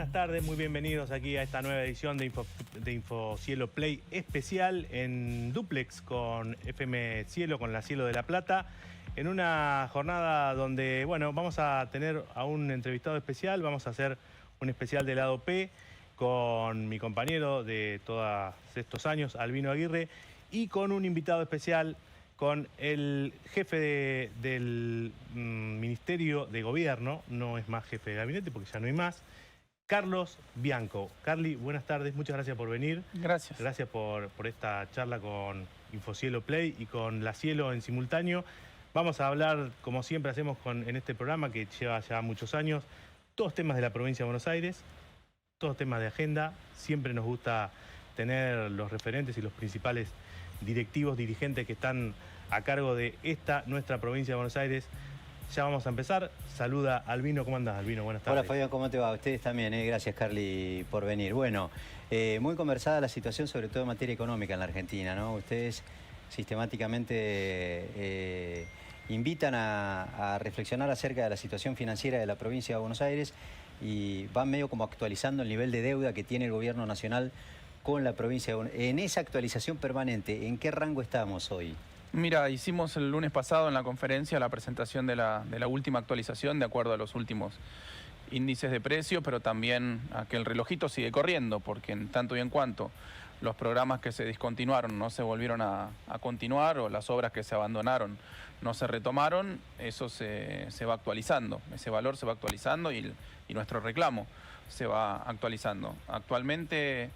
buenas tardes, muy bienvenidos aquí a esta nueva edición de Info Cielo Play especial en dúplex con FM Cielo, con la Cielo de la Plata, en una jornada donde, bueno, vamos a tener a un entrevistado especial, vamos a hacer un especial del lado P con mi compañero de todos estos años, Albino Aguirre, y con un invitado especial, con el jefe del Ministerio de Gobierno, no es más jefe de gabinete porque ya no hay más, Carlos Bianco. Carly, buenas tardes, muchas gracias por venir. Gracias. Gracias por esta charla con Infocielo Play y con La Cielo en simultáneo. Vamos a hablar, como siempre hacemos en este programa que lleva ya muchos años, todos temas de la provincia de Buenos Aires, todos temas de agenda. Siempre nos gusta tener los referentes y los principales directivos, dirigentes que están a cargo de nuestra provincia de Buenos Aires. Ya vamos a empezar. Saluda Albino. ¿Cómo andás, Albino? Buenas tardes. Hola, Fabián, ¿cómo te va? Ustedes también, Gracias, Carly, por venir. Bueno, muy conversada la situación, sobre todo en materia económica en la Argentina, ¿no? Ustedes sistemáticamente invitan a reflexionar acerca de la situación financiera de la provincia de Buenos Aires y van medio como actualizando el nivel de deuda que tiene el gobierno nacional con la provincia de Buenos Aires. En esa actualización permanente, ¿en qué rango estamos hoy? Mira, hicimos el lunes pasado en la conferencia la presentación de la última actualización de acuerdo a los últimos índices de precio, pero también a que el relojito sigue corriendo, porque en tanto y en cuanto los programas que se discontinuaron no se volvieron a continuar o las obras que se abandonaron no se retomaron, eso se va actualizando, ese valor se va actualizando y nuestro reclamo se va actualizando. Actualmente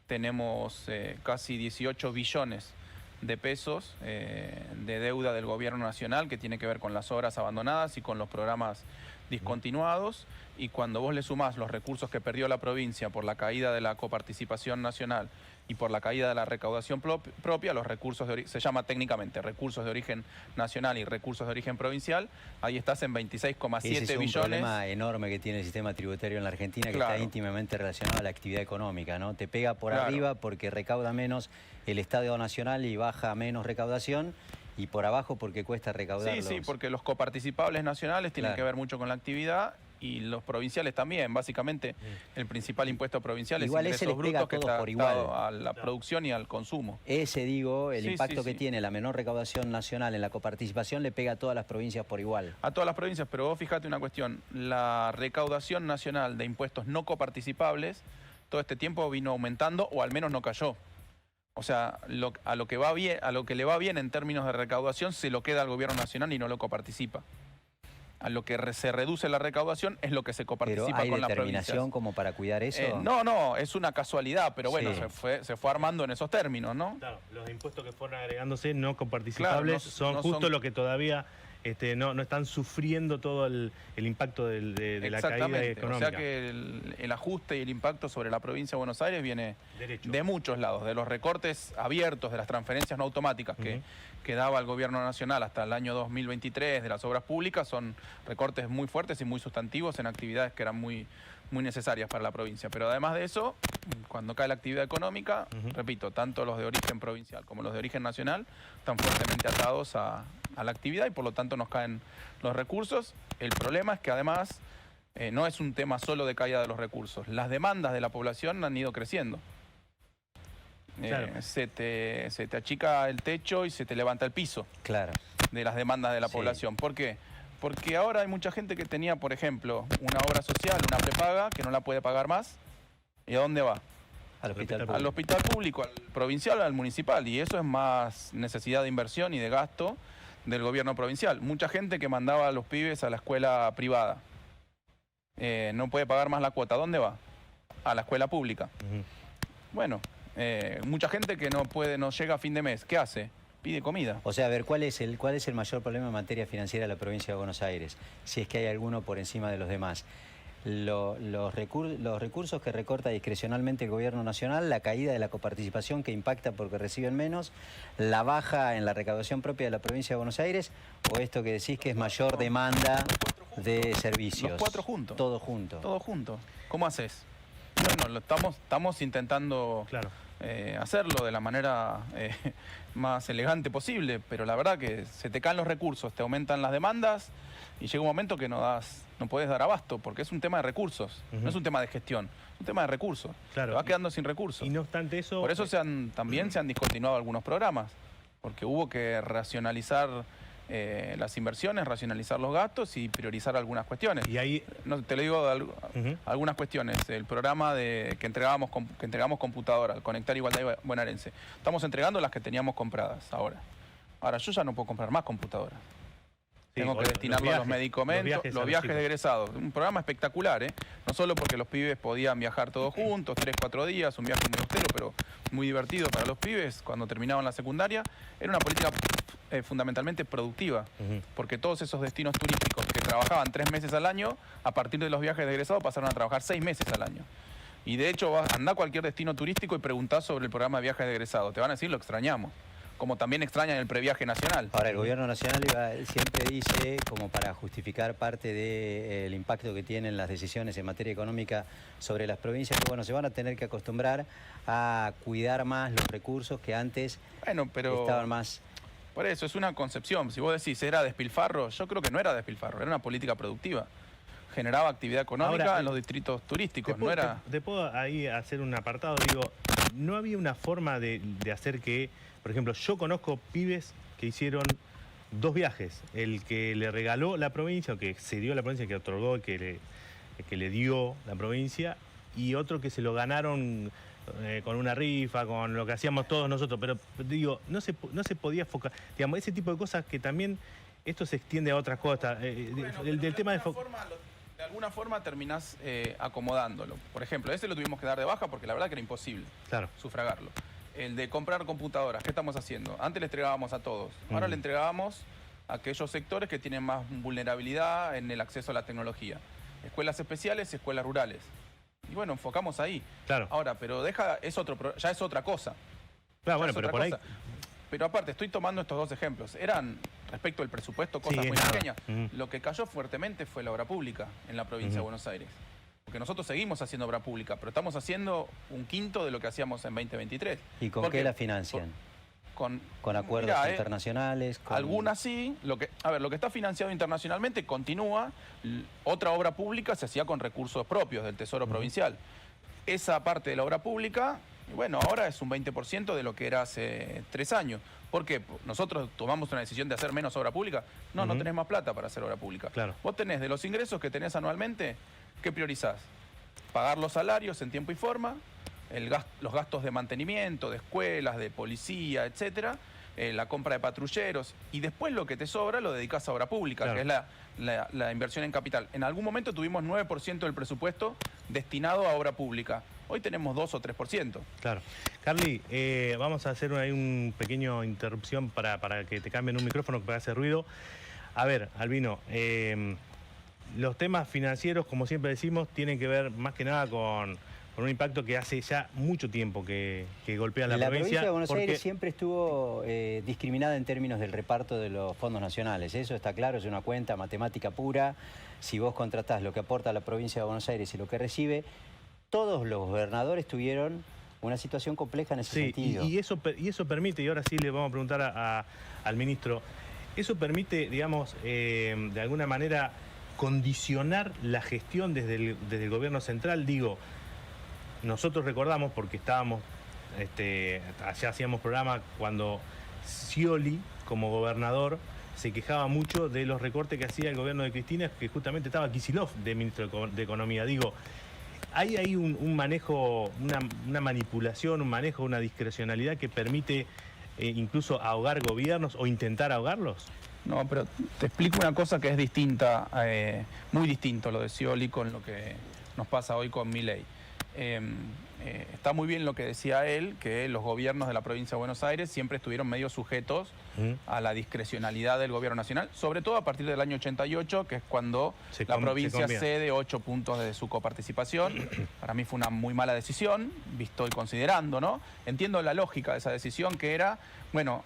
tenemos casi 18 billones de pesos de deuda del gobierno nacional que tiene que ver con las obras abandonadas y con los programas discontinuados, y cuando vos le sumás los recursos que perdió la provincia por la caída de la coparticipación nacional y por la caída de la recaudación propia, los recursos se llama técnicamente recursos de origen nacional y recursos de origen provincial, ahí estás en 26,7 billones. Ese es un problema enorme que tiene el sistema tributario en la Argentina, que claro, está íntimamente relacionado a la actividad económica, ¿no? Te pega por claro, arriba porque recauda menos el Estado Nacional y baja menos recaudación, y por abajo porque cuesta recaudarlos. Sí, porque los coparticipables nacionales tienen que ver mucho con la actividad y los provinciales también. Básicamente el principal impuesto provincial igual es ingresos brutos, que está por igual a la producción y al consumo. Ese, digo, el impacto que tiene la menor recaudación nacional en la coparticipación le pega a todas las provincias por igual. A todas las provincias, pero vos fíjate una cuestión, la recaudación nacional de impuestos no coparticipables todo este tiempo vino aumentando, o al menos no cayó. O sea, a lo que le va bien en términos de recaudación se lo queda al gobierno nacional y no lo coparticipa. A lo que se reduce la recaudación es lo que se coparticipa con la provincia. ¿Pero hay determinación como para cuidar eso? No, es una casualidad, pero bueno, se fue armando en esos términos, ¿no? Claro, los impuestos que fueron agregándose no coparticipables claro, son lo que todavía no están sufriendo todo el impacto de la caída económica. O sea que el ajuste y el impacto sobre la provincia de Buenos Aires viene de muchos lados, de los recortes abiertos, de las transferencias no automáticas que daba el gobierno nacional hasta el año 2023, de las obras públicas, son recortes muy fuertes y muy sustantivos en actividades que eran muy necesarias para la provincia. Pero además de eso, cuando cae la actividad económica, repito, tanto los de origen provincial como los de origen nacional están fuertemente atados a la actividad y por lo tanto nos caen los recursos. El problema es que además no es un tema solo de caída de los recursos. Las demandas de la población han ido creciendo. Claro. Se te achica el techo y se te levanta el piso de las demandas de la población. ¿Por qué? Porque ahora hay mucha gente que tenía, por ejemplo, una obra social, una prepaga, que no la puede pagar más. ¿Y a dónde va? Al hospital público. Al hospital público, al provincial o al municipal. Y eso es más necesidad de inversión y de gasto del gobierno provincial. Mucha gente que mandaba a los pibes a la escuela privada no puede pagar más la cuota. ¿A dónde va? A la escuela pública. Bueno, mucha gente que no llega a fin de mes. ¿Qué hace? Pide comida. O sea, a ver, ¿cuál es el mayor problema en materia financiera de la provincia de Buenos Aires? Si es que hay alguno por encima de los demás. Los recursos que recorta discrecionalmente el gobierno nacional, la caída de la coparticipación que impacta porque reciben menos, la baja en la recaudación propia de la provincia de Buenos Aires, o esto que decís que es mayor demanda de servicios. Los cuatro juntos. Todo junto. Todo junto. ¿Cómo haces? Bueno, estamos intentando hacerlo de la manera más elegante posible, pero la verdad que se te caen los recursos, te aumentan las demandas y llega un momento que no das no podés dar abasto, porque es un tema de recursos, no es un tema de gestión, es un tema de recursos. Claro. Te vas quedando sin recursos. Y no obstante eso... Por eso también se han discontinuado algunos programas, porque hubo que racionalizar las inversiones, racionalizar los gastos y priorizar algunas cuestiones. Y ahí... No, te lo digo algunas cuestiones. El programa que entregamos computadoras, Conectar Igualdad Bonaerense. Estamos entregando las que teníamos compradas ahora. Ahora, yo ya no puedo comprar más computadoras. Tengo que destinarlo a los medicamentos, los viajes de egresados. Un programa espectacular, ¿eh? No solo porque los pibes podían viajar todos juntos, 3, 4 días, un viaje muy austero, pero muy divertido para los pibes cuando terminaban la secundaria. Era una política fundamentalmente productiva, porque todos esos destinos turísticos que trabajaban 3 meses al año, a partir de los viajes de egresados pasaron a trabajar 6 meses al año. Y de hecho, andá a cualquier destino turístico y preguntá sobre el programa de viajes de egresados. Te van a decir, lo extrañamos. Como también extrañan el previaje nacional. Ahora, el gobierno nacional siempre dice, como para justificar parte del impacto que tienen las decisiones en materia económica sobre las provincias, que bueno, se van a tener que acostumbrar a cuidar más los recursos que antes estaban más... Por eso, es una concepción. Si vos decís, ¿era despilfarro? Yo creo que no era despilfarro, era una política productiva. Generaba actividad económica ahora, en los distritos turísticos. Te puedo ahí hacer un apartado, digo, ¿no había una forma de hacer que... Por ejemplo, yo conozco pibes que hicieron 2 viajes. El que le regaló la provincia, o que cedió la provincia, que otorgó, que le dio la provincia, y otro que se lo ganaron con una rifa, con lo que hacíamos todos nosotros. Pero digo, no se podía enfocar. Digamos, ese tipo de cosas que también esto se extiende a otras cosas. Del tema de... De alguna forma terminás acomodándolo. Por ejemplo, ese lo tuvimos que dar de baja porque la verdad que era imposible sufragarlo. El de comprar computadoras, ¿qué estamos haciendo? Antes le entregábamos a todos, ahora le entregábamos a aquellos sectores que tienen más vulnerabilidad en el acceso a la tecnología. Escuelas especiales, escuelas rurales. Y bueno, enfocamos ahí. Claro. Ahora, pero ya es otra cosa. Claro, bueno, pero por ahí... Pero aparte, estoy tomando estos 2 ejemplos. Eran, respecto al presupuesto, cosas muy pequeñas. Lo que cayó fuertemente fue la obra pública en la provincia de Buenos Aires. Porque nosotros seguimos haciendo obra pública, pero estamos haciendo 1/5 de lo que hacíamos en 2023. ¿Y con qué la financian? Con acuerdos internacionales. Algunas sí. Lo que está financiado internacionalmente continúa. Otra obra pública se hacía con recursos propios del Tesoro Provincial. Esa parte de la obra pública, bueno, ahora es un 20% de lo que era hace 3 años. ¿Por qué? Nosotros tomamos una decisión de hacer menos obra pública. No tenés más plata para hacer obra pública. Claro. Vos tenés de los ingresos que tenés anualmente, ¿qué priorizás? Pagar los salarios en tiempo y forma, los gastos de mantenimiento, de escuelas, de policía, etcétera, la compra de patrulleros, y después lo que te sobra lo dedicás a obra pública, que es la inversión en capital. En algún momento tuvimos 9% del presupuesto destinado a obra pública. Hoy tenemos 2 o 3%. Claro. Carly, vamos a hacer ahí un pequeño interrupción para que te cambien un micrófono que hace ruido. A ver, Albino, los temas financieros, como siempre decimos, tienen que ver más que nada con un impacto que hace ya mucho tiempo que golpea la provincia. La provincia de Buenos Aires siempre estuvo discriminada en términos del reparto de los fondos nacionales. Eso está claro, es una cuenta matemática pura. Si vos contratás lo que aporta la provincia de Buenos Aires y lo que recibe, todos los gobernadores tuvieron una situación compleja en ese sentido. Y eso permite, y ahora sí le vamos a preguntar al ministro, eso permite, digamos, de alguna manera condicionar la gestión desde el gobierno central. Digo, nosotros recordamos, porque estábamos, allá hacíamos programa cuando Scioli, como gobernador, se quejaba mucho de los recortes que hacía el gobierno de Cristina, que justamente estaba Kicillof de ministro de Economía. Digo, ¿hay ahí un manejo, una manipulación, un manejo, una discrecionalidad que permite incluso ahogar gobiernos o intentar ahogarlos? No, pero te explico una cosa que es distinta, muy distinto lo de Scioli con lo que nos pasa hoy con Milei. Está muy bien lo que decía él, que los gobiernos de la provincia de Buenos Aires siempre estuvieron medio sujetos a la discrecionalidad del gobierno nacional, sobre todo a partir del año 88, que es cuando la provincia cede 8 puntos de su coparticipación. Para mí fue una muy mala decisión, visto y considerando, ¿no? Entiendo la lógica de esa decisión, que era, bueno,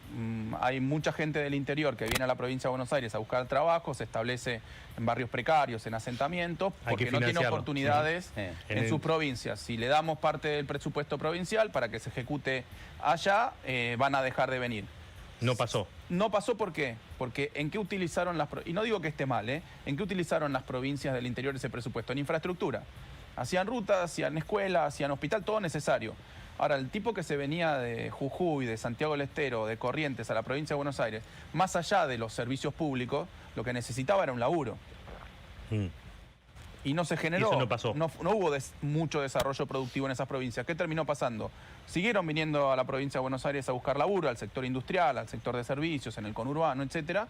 hay mucha gente del interior que viene a la provincia de Buenos Aires a buscar trabajo, se establece en barrios precarios, en asentamientos, porque no tiene oportunidades en sus provincias. Si le damos parte del presupuesto provincial para que se ejecute allá, van a dejar de venir. No pasó. No pasó, ¿por qué? Porque ¿en qué utilizaron y no digo que esté mal, ¿en qué utilizaron las provincias del interior ese presupuesto? En infraestructura. Hacían rutas, hacían escuelas, hacían hospital, todo necesario. Ahora, el tipo que se venía de Jujuy, de Santiago del Estero, de Corrientes a la provincia de Buenos Aires, más allá de los servicios públicos, lo que necesitaba era un laburo. Y no se generó, y eso no pasó. No hubo mucho desarrollo productivo en esas provincias. ¿Qué terminó pasando? Siguieron viniendo a la provincia de Buenos Aires a buscar laburo, al sector industrial, al sector de servicios, en el conurbano, etcétera,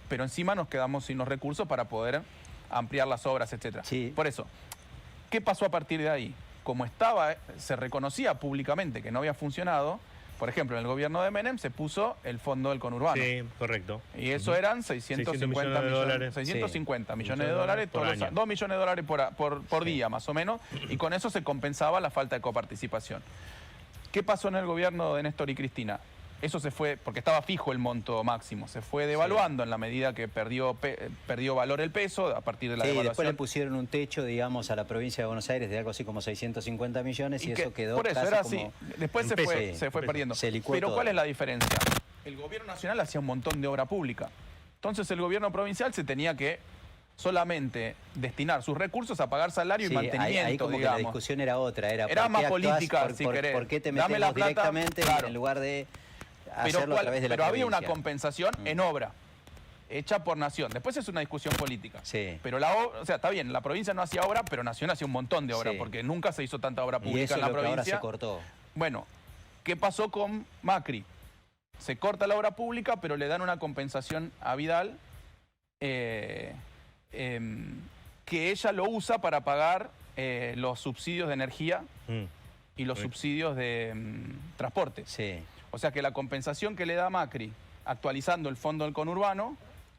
pero encima nos quedamos sin los recursos para poder ampliar las obras, etcétera. Sí. Por eso, ¿qué pasó a partir de ahí? Como se reconocía públicamente que no había funcionado, por ejemplo, en el gobierno de Menem se puso el fondo del conurbano. Sí, correcto. Y eso eran 650 millones, 650 millones de dólares, por año. 2 millones de dólares por día, más o menos, y con eso se compensaba la falta de coparticipación. ¿Qué pasó en el gobierno de Néstor y Cristina? Eso se fue, porque estaba fijo el monto máximo, se fue devaluando en la medida que perdió valor el peso a partir de la devaluación. Después le pusieron un techo, digamos, a la provincia de Buenos Aires de algo así como 650 millones y eso quedó por eso casi era como... así. Después se fue perdiendo. Pero todo. ¿cuál es la diferencia? El gobierno nacional hacía un montón de obra pública. Entonces el gobierno provincial se tenía que solamente destinar sus recursos a pagar salario y mantenimiento, ahí como digamos. que la discusión era otra. Era más política, si querés. ¿Por qué te Dame metes la plata, directamente claro, en lugar de hacerlo a través de la pero había una provincia? compensación en obra, hecha por Nación. Después es una discusión política. Sí. Pero o sea, está bien, la provincia no hacía obra, pero Nación hacía un montón de obra, Sí. porque nunca se hizo tanta obra Y pública eso en es la lo que ahora provincia. se cortó. Bueno, ¿qué pasó con Macri? Se corta la obra pública, pero le dan una compensación a Vidal que ella lo usa para pagar los subsidios de energía y los subsidios de transporte. Sí. O sea que la compensación que le da Macri, actualizando el fondo del conurbano,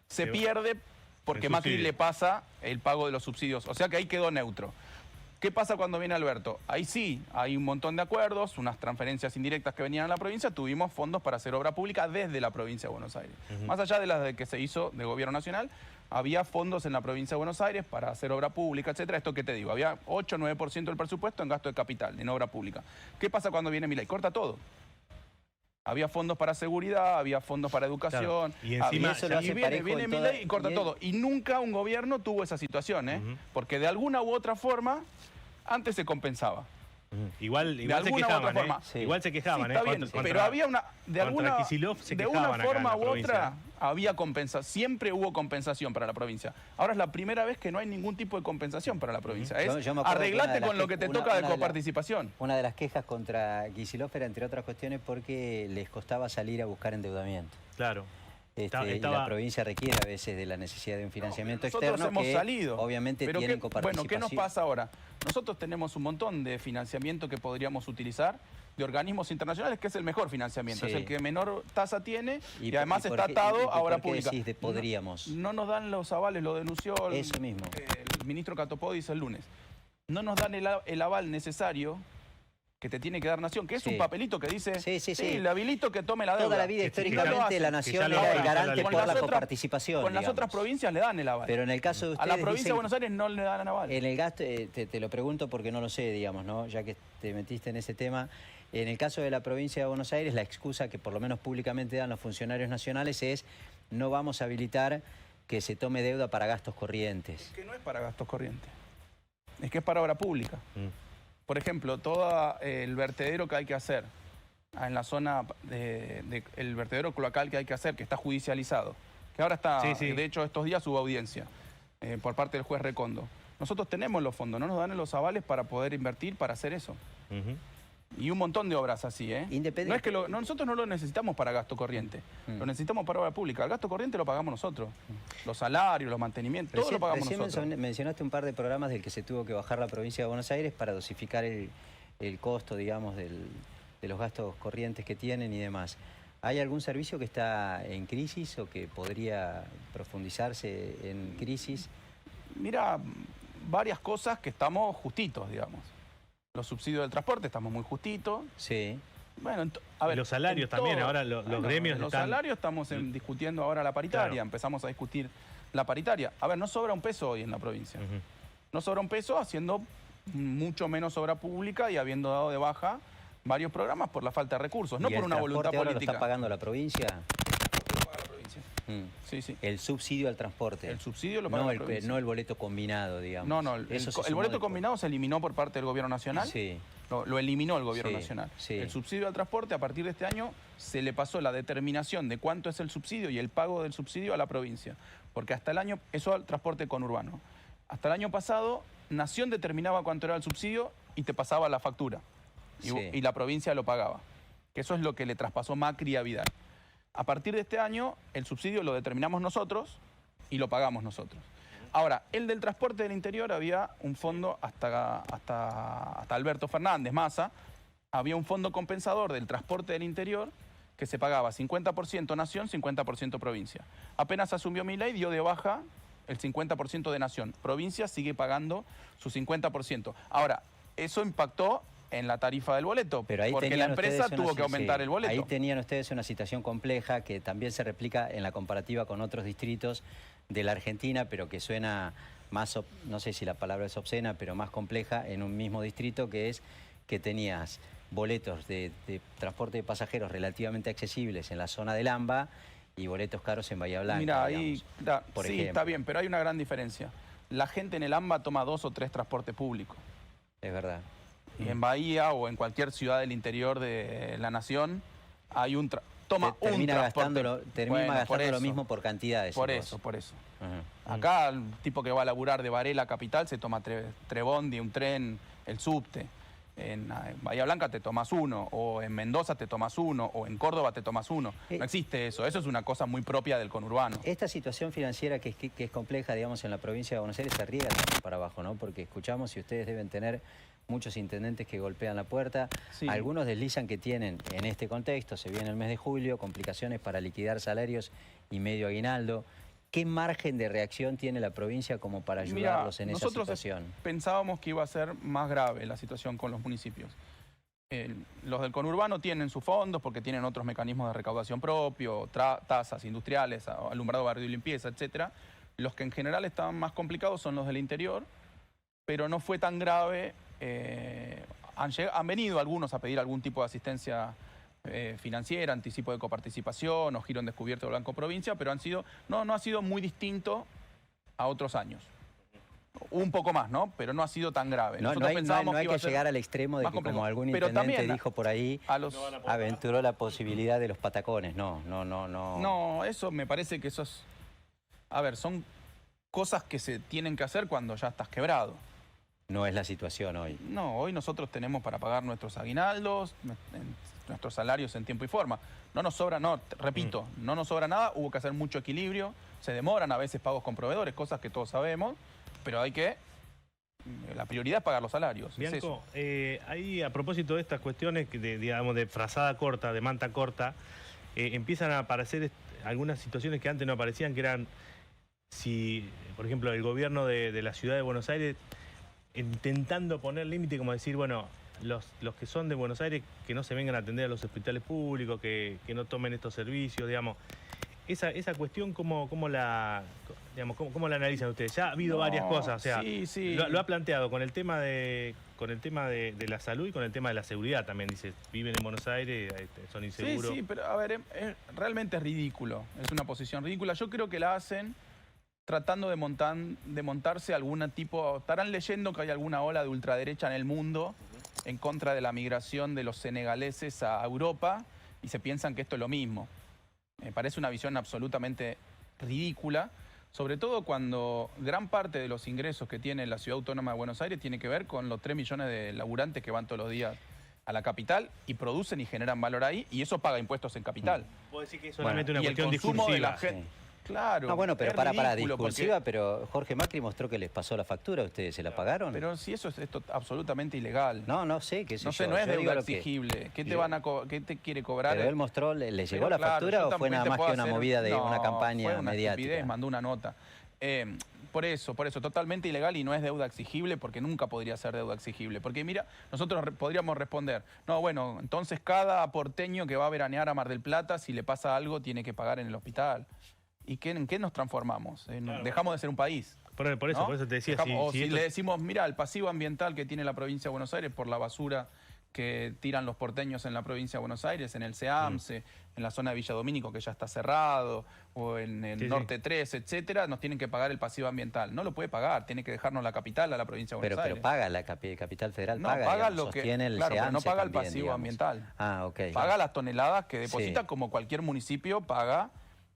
se pierde porque el Macri subsidio. le pasa el pago de los subsidios. O sea que ahí quedó neutro. ¿Qué pasa cuando viene Alberto? Ahí sí, hay un montón de acuerdos, unas transferencias indirectas que venían a la provincia, tuvimos fondos para hacer obra pública desde la provincia de Buenos Aires. Más allá de las que se hizo de gobierno nacional, había fondos en la provincia de Buenos Aires para hacer obra pública, etcétera. Esto que te digo, había 8 o 9% del presupuesto en gasto de capital, en obra pública. ¿Qué pasa cuando viene Milei? Corta todo. Había fondos para seguridad, había fondos para educación. Claro. Y encima eso lo hace viene parejo en Milei y corta y él- todo. Y nunca un gobierno tuvo esa situación, porque de alguna u otra forma, antes se compensaba. Igual se alguna u otra quejaban, forma. Sí. Igual se quejaban, Sí, está bien, pero había una de alguna Kicillof se de quejaban una acá en forma la u provincia. otra había compensación, siempre hubo compensación para la provincia. Ahora es la primera vez que no hay ningún tipo de compensación para la provincia. Es Yo me acuerdo que una arreglate de con las lo que te una- toca de una de la- coparticipación. Una de las quejas contra Kicillof era, entre otras cuestiones, porque les costaba salir a buscar endeudamiento. Claro. Y la provincia requiere a veces de la necesidad de un financiamiento Nosotros externo hemos que salido. obviamente Pero tienen ¿qué, coparticipación. bueno, ¿qué nos pasa ahora? Nosotros tenemos un montón de financiamiento que podríamos utilizar de organismos internacionales, que es el mejor financiamiento, Sí. es el que menor tasa tiene y, por- además por está qué- atado a obra ¿por qué pública. decís de podríamos? No nos dan los avales, lo denunció Eso mismo. El ministro Catopodis el lunes. No nos dan el aval necesario que te tiene que dar Nación, que es Sí. un papelito que dice, Sí. le habilito que tome la deuda. Toda la vida Que históricamente la ya Nación lo era hacen, el que ya lo garante hacen. por la otras- coparticipación. Con las digamos. otras provincias le dan el aval. Pero en el caso de a ustedes la provincia de dicen- Buenos Aires no le dan aval. En el gasto, te lo pregunto porque no lo sé, digamos, ¿no? Ya que te metiste en ese tema. En el caso de la provincia de Buenos Aires, la excusa que por lo menos públicamente dan los funcionarios nacionales es no vamos a habilitar que se tome deuda para gastos corrientes. Es que no es para gastos corrientes. Es que es para obra pública. Por ejemplo, todo el vertedero que hay que hacer en la zona el vertedero cloacal que hay que hacer, que está judicializado, que ahora está, Sí. de hecho estos días hubo audiencia por parte del juez Recondo. Nosotros tenemos los fondos, no nos dan los avales para poder invertir para hacer eso. Y un montón de obras así, ¿eh? No es que nosotros no lo necesitamos para gasto corriente, lo necesitamos para obra pública. El gasto corriente lo pagamos nosotros. Los salarios, los mantenimientos, todo lo pagamos nosotros. Recién mencionaste un par de programas del que se tuvo que bajar la provincia de Buenos Aires para dosificar el costo, digamos, de los gastos corrientes que tienen y demás. ¿Hay algún servicio que está en crisis o que podría profundizarse en crisis? Mira, varias cosas que estamos justitos, digamos. Los subsidios del transporte estamos muy justitos. Sí. Bueno, a ver, los salarios también, ahora los gremios los están... salarios estamos discutiendo ahora la paritaria, Claro. empezamos a discutir la paritaria. A ver, no sobra un peso hoy en la provincia. No sobra un peso haciendo mucho menos obra pública y habiendo dado de baja varios programas por la falta de recursos, no ¿Y por el una voluntad transporte ahora política. lo está pagando la provincia? Sí, sí. El subsidio al transporte. El subsidio lo paga la provincia. No el boleto combinado, digamos. No, el boleto combinado se eliminó por parte del gobierno nacional. Sí. Lo eliminó el gobierno nacional. Sí. El subsidio al transporte, a partir de este año, se le pasó la determinación de cuánto es el subsidio y el pago del subsidio a la provincia. Porque hasta el año, eso al transporte conurbano. Hasta el año pasado, Nación determinaba cuánto era el subsidio y te pasaba la factura. Y la provincia lo pagaba. Que eso es lo que le traspasó Macri a Vidal. A partir de este año, el subsidio lo determinamos nosotros y lo pagamos nosotros. Ahora, el del transporte del interior había un fondo hasta Alberto Fernández, Massa, había un fondo compensador del transporte del interior que se pagaba 50% Nación, 50% provincia. Apenas asumió Milei, dio de baja el 50% de Nación. Provincia sigue pagando su 50%. Ahora, eso impactó en la tarifa del boleto, pero ahí porque la empresa tuvo que aumentar el boleto. Ahí tenían ustedes una situación compleja que también se replica en la comparativa con otros distritos de la Argentina, pero que suena más, no sé si la palabra es obscena, pero más compleja en un mismo distrito, que es que tenías boletos de transporte de pasajeros relativamente accesibles en la zona del AMBA y boletos caros en Bahía Blanca. Mira, ahí por sí, ejemplo. Está bien, pero hay una gran diferencia. La gente en el AMBA toma 2 o 3 transportes públicos. Es verdad. Y en Bahía o en cualquier ciudad del interior de la nación hay termina gastando por lo mismo por cantidades. Por eso. Acá el tipo que va a laburar de Varela Capital se toma Trebondi, un tren, el subte. En Bahía Blanca te tomas uno, o en Mendoza te tomas uno, o en Córdoba te tomas uno. No existe eso es una cosa muy propia del conurbano. Esta situación financiera que es compleja, digamos, en la provincia de Buenos Aires se riega también para abajo, ¿no? Porque escuchamos y ustedes deben tener muchos intendentes que golpean la puerta. Sí. Algunos deslizan que tienen, en este contexto, se viene el mes de julio, complicaciones para liquidar salarios y medio aguinaldo. ¿Qué margen de reacción tiene la provincia como para ayudarlos en esa situación? Nosotros pensábamos que iba a ser más grave la situación con los municipios. Los del conurbano tienen sus fondos porque tienen otros mecanismos de recaudación propio, tasas industriales, alumbrado, barrio y limpieza, etc. Los que en general estaban más complicados son los del interior, pero no fue tan grave. Han venido algunos a pedir algún tipo de asistencia financiera, anticipo de coparticipación o giro en descubierto del Banco Provincia, pero no ha sido muy distinto a otros años. Un poco más, ¿no? Pero no ha sido tan grave. No hay que llegar al extremo de que, como algún intendente dijo por ahí, aventuró la posibilidad de los patacones. No, eso me parece que eso es... A ver, son cosas que se tienen que hacer cuando ya estás quebrado. No es la situación hoy. No, hoy nosotros tenemos para pagar nuestros aguinaldos, nuestros salarios en tiempo y forma. No nos sobra, no nos sobra nada, hubo que hacer mucho equilibrio, se demoran a veces pagos con proveedores, cosas que todos sabemos, pero la prioridad es pagar los salarios. Bianco, ahí a propósito de estas cuestiones, digamos, de frazada corta, de manta corta, empiezan a aparecer algunas situaciones que antes no aparecían, que eran, si, por ejemplo, el gobierno de la ciudad de Buenos Aires intentando poner límite, como decir, bueno, los que son de Buenos Aires, que no se vengan a atender a los hospitales públicos, que no tomen estos servicios, digamos. Esa cuestión, ¿cómo la analizan ustedes? Ya ha habido varias cosas, o sea, sí. Lo ha planteado con el tema de la salud y con el tema de la seguridad también. Dice, viven en Buenos Aires, son inseguros. Sí, pero a ver, realmente es ridículo, es una posición ridícula. Yo creo que la hacen tratando de montarse algún tipo... Estarán leyendo que hay alguna ola de ultraderecha en el mundo en contra de la migración de los senegaleses a Europa y se piensan que esto es lo mismo. Me parece una visión absolutamente ridícula, sobre todo cuando gran parte de los ingresos que tiene la Ciudad Autónoma de Buenos Aires tiene que ver con los 3 millones de laburantes que van todos los días a la capital y producen y generan valor ahí, y eso paga impuestos en capital. ¿Puedo decir que es solamente una cuestión y el consumo discursiva? De la gente, claro. No, bueno, pero para discursiva, pero Jorge Macri mostró que les pasó la factura, ¿ustedes se la pagaron? Pero si eso es absolutamente ilegal. No sé, qué sé yo. No sé, no es deuda exigible. ¿Qué te quiere cobrar? Pero él mostró, ¿le llegó la factura o fue nada más que una movida de una campaña fue una mediática? Estupidez, mandó una nota. Por eso, totalmente ilegal y no es deuda exigible porque nunca podría ser deuda exigible. Porque mira, nosotros podríamos responder, no, bueno, entonces cada porteño que va a veranear a Mar del Plata, si le pasa algo, tiene que pagar en el hospital. ¿Y en qué nos transformamos? Claro. Dejamos de ser un país. Por eso te decía. Si le decimos, mira, el pasivo ambiental que tiene la provincia de Buenos Aires por la basura que tiran los porteños en la provincia de Buenos Aires, en el SEAMSE, en la zona de Villa Domínico, que ya está cerrado, o en el Norte 3, etcétera, nos tienen que pagar el pasivo ambiental. No lo puede pagar, tiene que dejarnos la capital a la provincia de Buenos Aires. Pero paga la Capital Federal, no, paga, paga digamos, lo que, sostiene el claro, pero no SEAMSE paga el también, pasivo digamos. ambiental. Ah, ok. Paga las toneladas que deposita, Sí. como cualquier municipio paga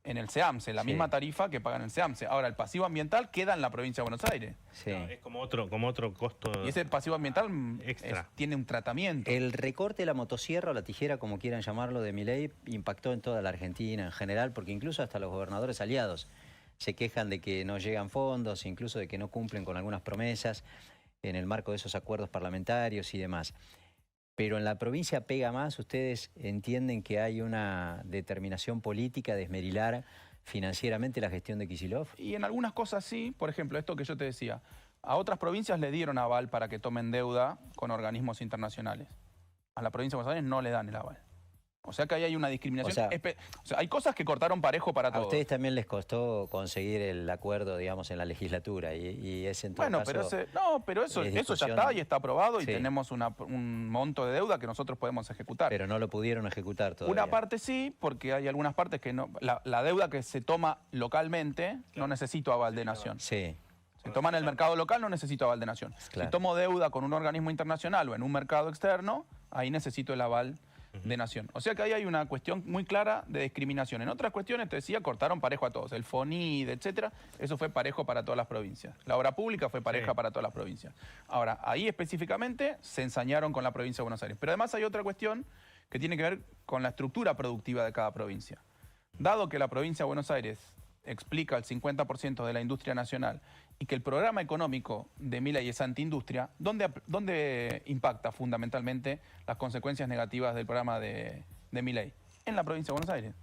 en el SEAMSE, la misma tarifa que paga en el SEAMSE. Ahora, el pasivo ambiental queda en la provincia de Buenos Aires. Sí. No, es como otro costo Y ese pasivo ambiental extra. tiene un tratamiento. El recorte de la motosierra o la tijera, como quieran llamarlo, de Milei, impactó en toda la Argentina en general, porque incluso hasta los gobernadores aliados se quejan de que no llegan fondos, incluso de que no cumplen con algunas promesas en el marco de esos acuerdos parlamentarios y demás. Pero en la provincia pega más, ¿ustedes entienden que hay una determinación política de esmerilar financieramente la gestión de Kicillof? Y en algunas cosas sí, por ejemplo, esto que yo te decía, a otras provincias le dieron aval para que tomen deuda con organismos internacionales. A la provincia de Buenos Aires no le dan el aval. O sea que ahí hay una discriminación. O sea, hay cosas que cortaron parejo para A todos. ustedes también les costó conseguir el acuerdo, digamos, en la legislatura y ese en todo Bueno, caso, pero eso ya discusión. está y está aprobado y Sí. tenemos un monto de deuda que nosotros podemos ejecutar. pero no lo pudieron ejecutar todavía. Una parte sí, porque hay algunas partes que no. La deuda que se toma localmente no necesito aval de nación. Sí, Si toma en el mercado local no necesito aval de nación. Claro. Si tomo deuda con un organismo internacional o en un mercado externo, ahí necesito el aval de nación. O sea que ahí hay una cuestión muy clara de discriminación. En otras cuestiones, te decía, cortaron parejo a todos. El FONID, etcétera, eso fue parejo para todas las provincias. La obra pública fue pareja para todas las provincias. Ahora, ahí específicamente se ensañaron con la provincia de Buenos Aires. Pero además hay otra cuestión que tiene que ver con la estructura productiva de cada provincia. Dado que la provincia de Buenos Aires explica el 50% de la industria nacional y que el programa económico de Milei es antiindustria, ¿dónde impacta fundamentalmente las consecuencias negativas del programa de Milei? En la provincia de Buenos Aires.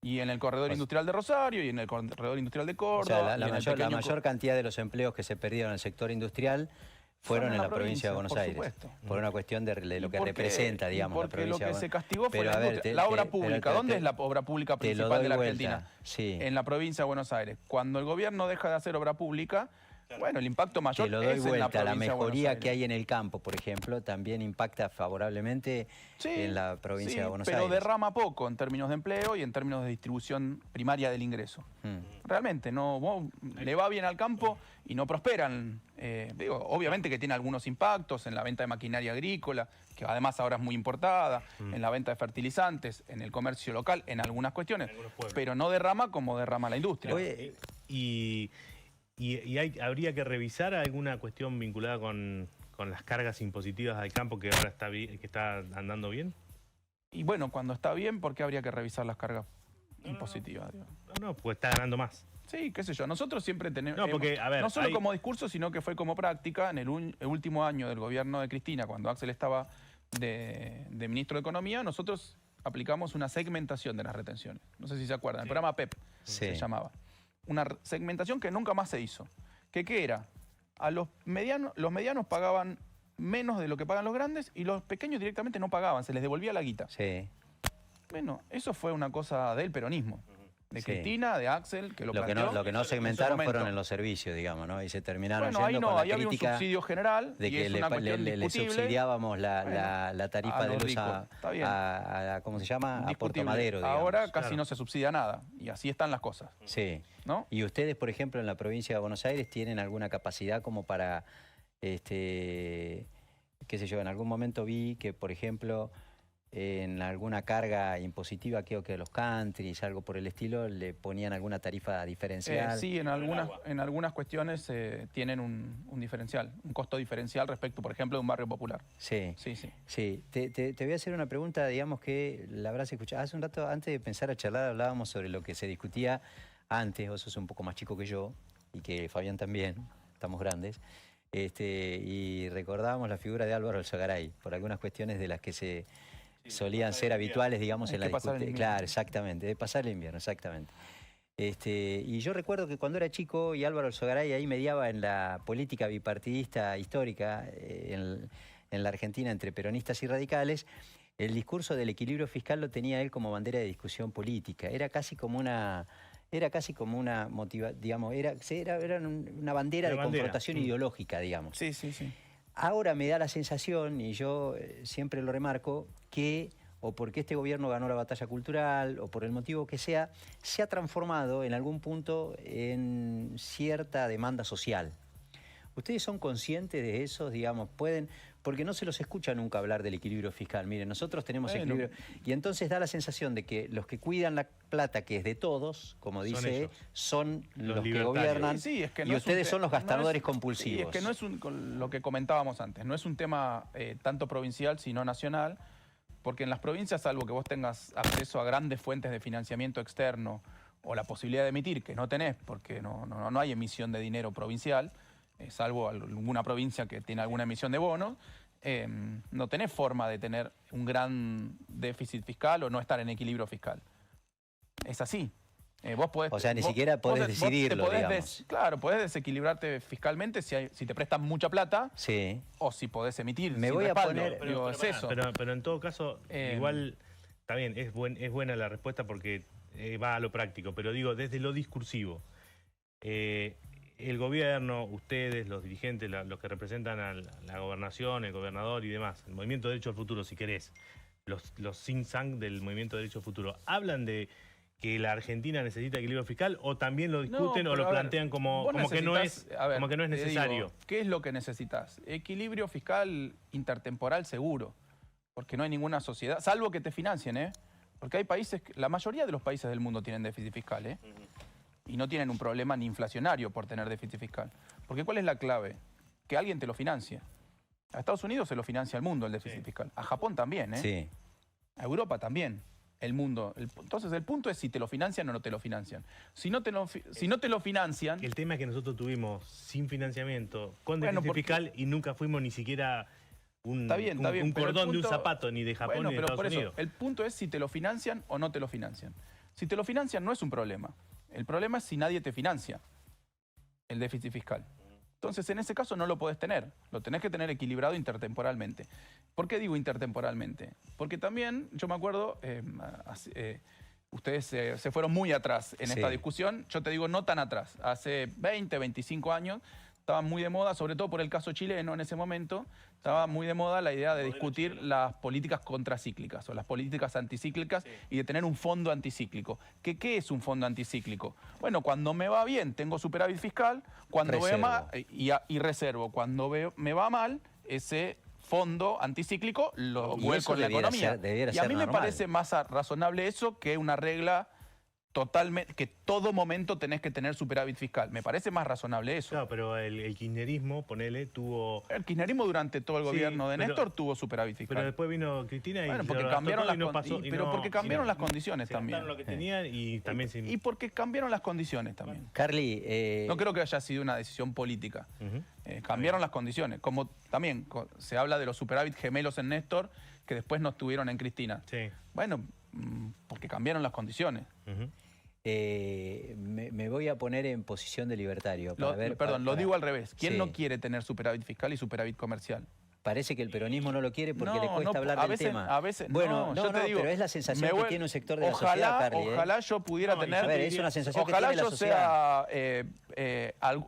Y en el corredor industrial de Rosario, y en el corredor industrial de o Córdoba. sea, la y en el mayor pequeño cantidad de los empleos que se perdieron en el sector industrial fueron en la provincia de Buenos por Aires, supuesto. por una cuestión de lo ¿Y que por qué? representa, digamos, la Porque provincia lo de que se Buenos castigó fue Pero, la a ver, industria. La obra pública. pero ¿Dónde es la obra pública te lo principal doy de la vuelta. Argentina? Sí. En la provincia de Buenos Aires. Cuando el gobierno deja de hacer obra pública, bueno, el impacto mayor Te lo doy es en la vuelta. provincia La de Buenos mejoría Aires. que hay en el campo, por ejemplo, también impacta favorablemente en la provincia de Buenos Aires. Pero derrama poco en términos de empleo y en términos de distribución primaria del ingreso. Realmente, le va bien al campo y no prosperan. Obviamente que tiene algunos impactos en la venta de maquinaria agrícola, que además ahora es muy importada, en la venta de fertilizantes, en el comercio local, en algunas cuestiones, pero no derrama como derrama la industria. Oye, ¿Habría que revisar alguna cuestión vinculada con las cargas impositivas al campo que ahora está andando bien? Y bueno, cuando está bien, ¿por qué habría que revisar las cargas impositivas? No, pues está ganando más. Sí, qué sé yo. Nosotros siempre tenemos... No, porque, a ver, no solo como discurso, sino que fue como práctica. En el último año del gobierno de Cristina, cuando Axel estaba de ministro de Economía, nosotros aplicamos una segmentación de las retenciones. No sé si se acuerdan. El programa PEP se llamaba. Una segmentación que nunca más se hizo. ¿Qué era? A los medianos pagaban menos de lo que pagan los grandes y los pequeños directamente no pagaban, se les devolvía la guita. sí. Bueno, eso fue una cosa del peronismo. De Cristina, de Axel, que lo planteó. Lo que no segmentaron fueron en los servicios, digamos, ¿no? Y se terminaron Bueno, ahí yendo no, con la ahí había un crítica subsidio general de y que es una cuestión le discutible. subsidiábamos la tarifa a de los luz ricos. Está bien. a ¿cómo se llama? A Puerto Discutible. Madero, digamos. Ahora casi no se subsidia nada y así están las cosas. Sí. ¿No? Y ustedes, por ejemplo, en la provincia de Buenos Aires, ¿tienen alguna capacidad como para, qué sé yo, en algún momento vi que, por ejemplo, en alguna carga impositiva, creo que a los countries, algo por el estilo, le ponían alguna tarifa diferencial? Sí, en algunas cuestiones tienen un diferencial, un costo diferencial respecto, por ejemplo, de un barrio popular. Sí. Sí. Te voy a hacer una pregunta, digamos que la habrás escuchado. Hace un rato, antes de empezar a charlar, hablábamos sobre lo que se discutía antes. Vos sos un poco más chico que yo y que Fabián también, estamos grandes. Y recordábamos la figura de Álvaro Alzogaray, por algunas cuestiones de las que se solían ser habituales, digamos, en la discusión. Claro, exactamente, de pasar el invierno, exactamente. Y yo recuerdo que cuando era chico y Álvaro Alzogaray ahí mediaba en la política bipartidista histórica en la Argentina entre peronistas y radicales, el discurso del equilibrio fiscal lo tenía él como bandera de discusión política. Era casi como una digamos, era una bandera de confrontación ideológica, digamos. Sí. Ahora me da la sensación, y yo siempre lo remarco, que o porque este gobierno ganó la batalla cultural, o por el motivo que sea, se ha transformado en algún punto en cierta demanda social. ¿Ustedes son conscientes de eso? Digamos, pueden, porque no se los escucha nunca hablar del equilibrio fiscal. Miren, nosotros tenemos equilibrio, y entonces da la sensación de que los que cuidan la plata, que es de todos, como dice, son los que gobiernan, sí, es que no y es ustedes son los gastadores compulsivos. Sí, es que no es lo que comentábamos antes, no es un tema tanto provincial, sino nacional, porque en las provincias, salvo que vos tengas acceso a grandes fuentes de financiamiento externo o la posibilidad de emitir, que no tenés, porque no hay emisión de dinero provincial, salvo alguna provincia que tiene alguna emisión de bonos, no tenés forma de tener un gran déficit fiscal o no estar en equilibrio fiscal. Es así. Vos podés, o sea, ni siquiera podés decidirlo, digamos. Claro, podés desequilibrarte fiscalmente si te prestan mucha plata, sí, o si podés emitir. Me voy respaldo. a poner... Pero en todo caso, igual, está bien, es buena la respuesta porque va a lo práctico, pero digo, desde lo discursivo, el gobierno, ustedes, los dirigentes, los que representan a la gobernación, el gobernador y demás, el Movimiento Derecho al Futuro, si querés, los think tank del Movimiento Derecho al Futuro, ¿hablan de que la Argentina necesita equilibrio fiscal o también lo discuten o lo plantean como que no es necesario? Digo, ¿qué es lo que necesitas? Equilibrio fiscal intertemporal seguro, porque no hay ninguna sociedad, salvo que te financien, porque hay países, la mayoría de los países del mundo tienen déficit fiscal, y no tienen un problema ni inflacionario por tener déficit fiscal. Porque ¿cuál es la clave? Que alguien te lo financie. A Estados Unidos se lo financia al mundo el déficit fiscal. A Japón también, Sí. A Europa también. El mundo. Entonces el punto es si te lo financian o no te lo financian. Si no te lo financian... El tema es que nosotros tuvimos sin financiamiento, con déficit fiscal y nunca fuimos ni siquiera un cordón de un zapato ni de Japón ni de Estados Unidos. El punto es si te lo financian o no te lo financian. Si te lo financian no es un problema. El problema es si nadie te financia el déficit fiscal. Entonces, en ese caso no lo podés tener. Lo tenés que tener equilibrado intertemporalmente. ¿Por qué digo intertemporalmente? Porque también, yo me acuerdo, ustedes se fueron muy atrás en esta discusión. Yo te digo, no tan atrás. Hace 20, 25 años estaba muy de moda, sobre todo por el caso chileno en ese momento, estaba muy de moda la idea de discutir las políticas contracíclicas o las políticas anticíclicas y de tener un fondo anticíclico. ¿Qué es un fondo anticíclico? Bueno, cuando me va bien tengo superávit fiscal, cuando veo mal, y reservo. Cuando me va mal, ese fondo anticíclico lo vuelco en la economía. Y a mí me parece más razonable eso que una regla totalmente, que todo momento tenés que tener superávit fiscal. Me parece más razonable eso. Claro, pero el kirchnerismo, ponele, tuvo... El kirchnerismo durante todo el gobierno de Néstor tuvo superávit fiscal. Pero después vino Cristina y... Bueno, porque cambiaron porque cambiaron las condiciones también. Lo que tenían y también y porque cambiaron las condiciones también. Carly... No creo que haya sido una decisión política. Cambiaron las condiciones. Como también se habla de los superávit gemelos en Néstor, que después no estuvieron en Cristina. Sí. Bueno, porque cambiaron las condiciones. Me voy a poner en posición de libertario. Lo digo al revés. ¿Quién no quiere tener superávit fiscal y superávit comercial? Parece que el peronismo no lo quiere porque le cuesta hablar del tema. A veces, bueno, yo te digo, pero es la sensación que tiene un sector de la sociedad, Carly. Ojalá yo pudiera tener... A ver, es una sensación que ojalá tiene la yo sociedad. sea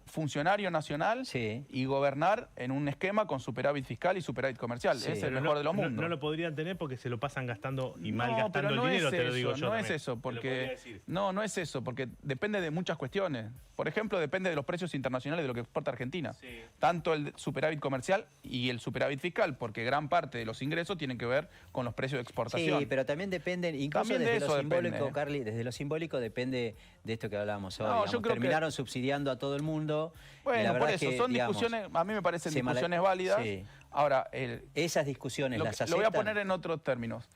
funcionario nacional y gobernar en un esquema con superávit fiscal y superávit comercial. Es el mejor de los mundos. No lo podrían tener porque se lo pasan gastando y malgastando el dinero, te lo digo yo. No es eso, porque... No es eso, porque depende de muchas cuestiones. Por ejemplo, depende de los precios internacionales de lo que exporta Argentina. Tanto el superávit comercial y el superávit fiscal, porque gran parte de los ingresos tienen que ver con los precios de exportación. Sí, pero también dependen, incluso también desde lo simbólico, depende, Carly, desde lo simbólico depende de esto que hablábamos hoy. No, yo creo terminaron subsidiando a todo el mundo. Bueno, por eso, son discusiones, a mí me parecen discusiones válidas. Ahora, esas discusiones las aceptan. Lo voy a poner en otros términos.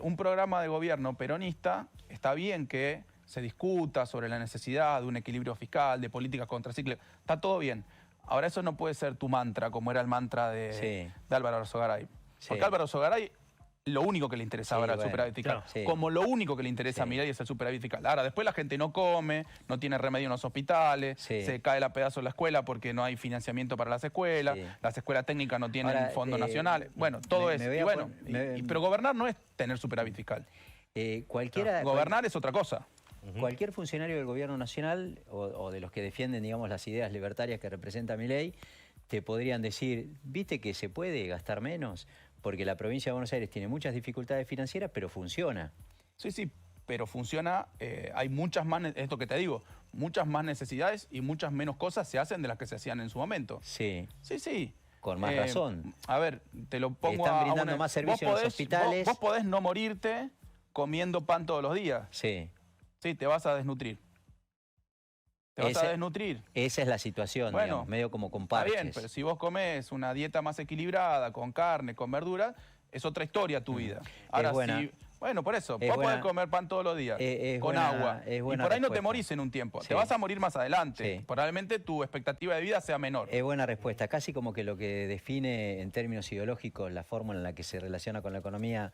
Un programa de gobierno peronista, está bien que se discuta sobre la necesidad de un equilibrio fiscal, de políticas contracíclicas, está todo bien. Ahora, eso no puede ser tu mantra, como era el mantra de Álvaro Arzogaray. Porque Álvaro Arzogaray, lo único que le interesaba era el superávit fiscal. Como lo único que le interesa a Milei es el superávit fiscal. Ahora, después la gente no come, no tiene remedio en los hospitales, se cae la pedazo de la escuela porque no hay financiamiento para las escuelas técnicas no tienen fondos nacionales. Bueno, todo eso. Pero gobernar no es tener superávit fiscal. Gobernar es otra cosa. Cualquier funcionario del gobierno nacional o de los que defienden, digamos, las ideas libertarias que representa Milei, te podrían decir, ¿viste que se puede gastar menos? Porque la provincia de Buenos Aires tiene muchas dificultades financieras, pero funciona. Sí, sí, pero funciona, hay muchas más, esto que te digo, muchas más necesidades y muchas menos cosas se hacen de las que se hacían en su momento. Sí. Sí, sí. Con más razón. A ver, te lo pongo Están brindando más servicios en los hospitales. Vos podés no morirte comiendo pan todos los días. Sí. Sí, te vas a desnutrir. Te vas a desnutrir. Esa es la situación, bueno, digamos, medio como con parches. Está bien, pero si vos comés una dieta más equilibrada, con carne, con verduras, es otra historia tu vida. Ahora, si... Bueno, por eso, vos podés comer pan todos los días, con agua. Y por ahí no te morís en un tiempo. Sí. Te vas a morir más adelante. Sí. Probablemente tu expectativa de vida sea menor. Es buena respuesta. Casi como que lo que define en términos ideológicos la fórmula en la que se relaciona con la economía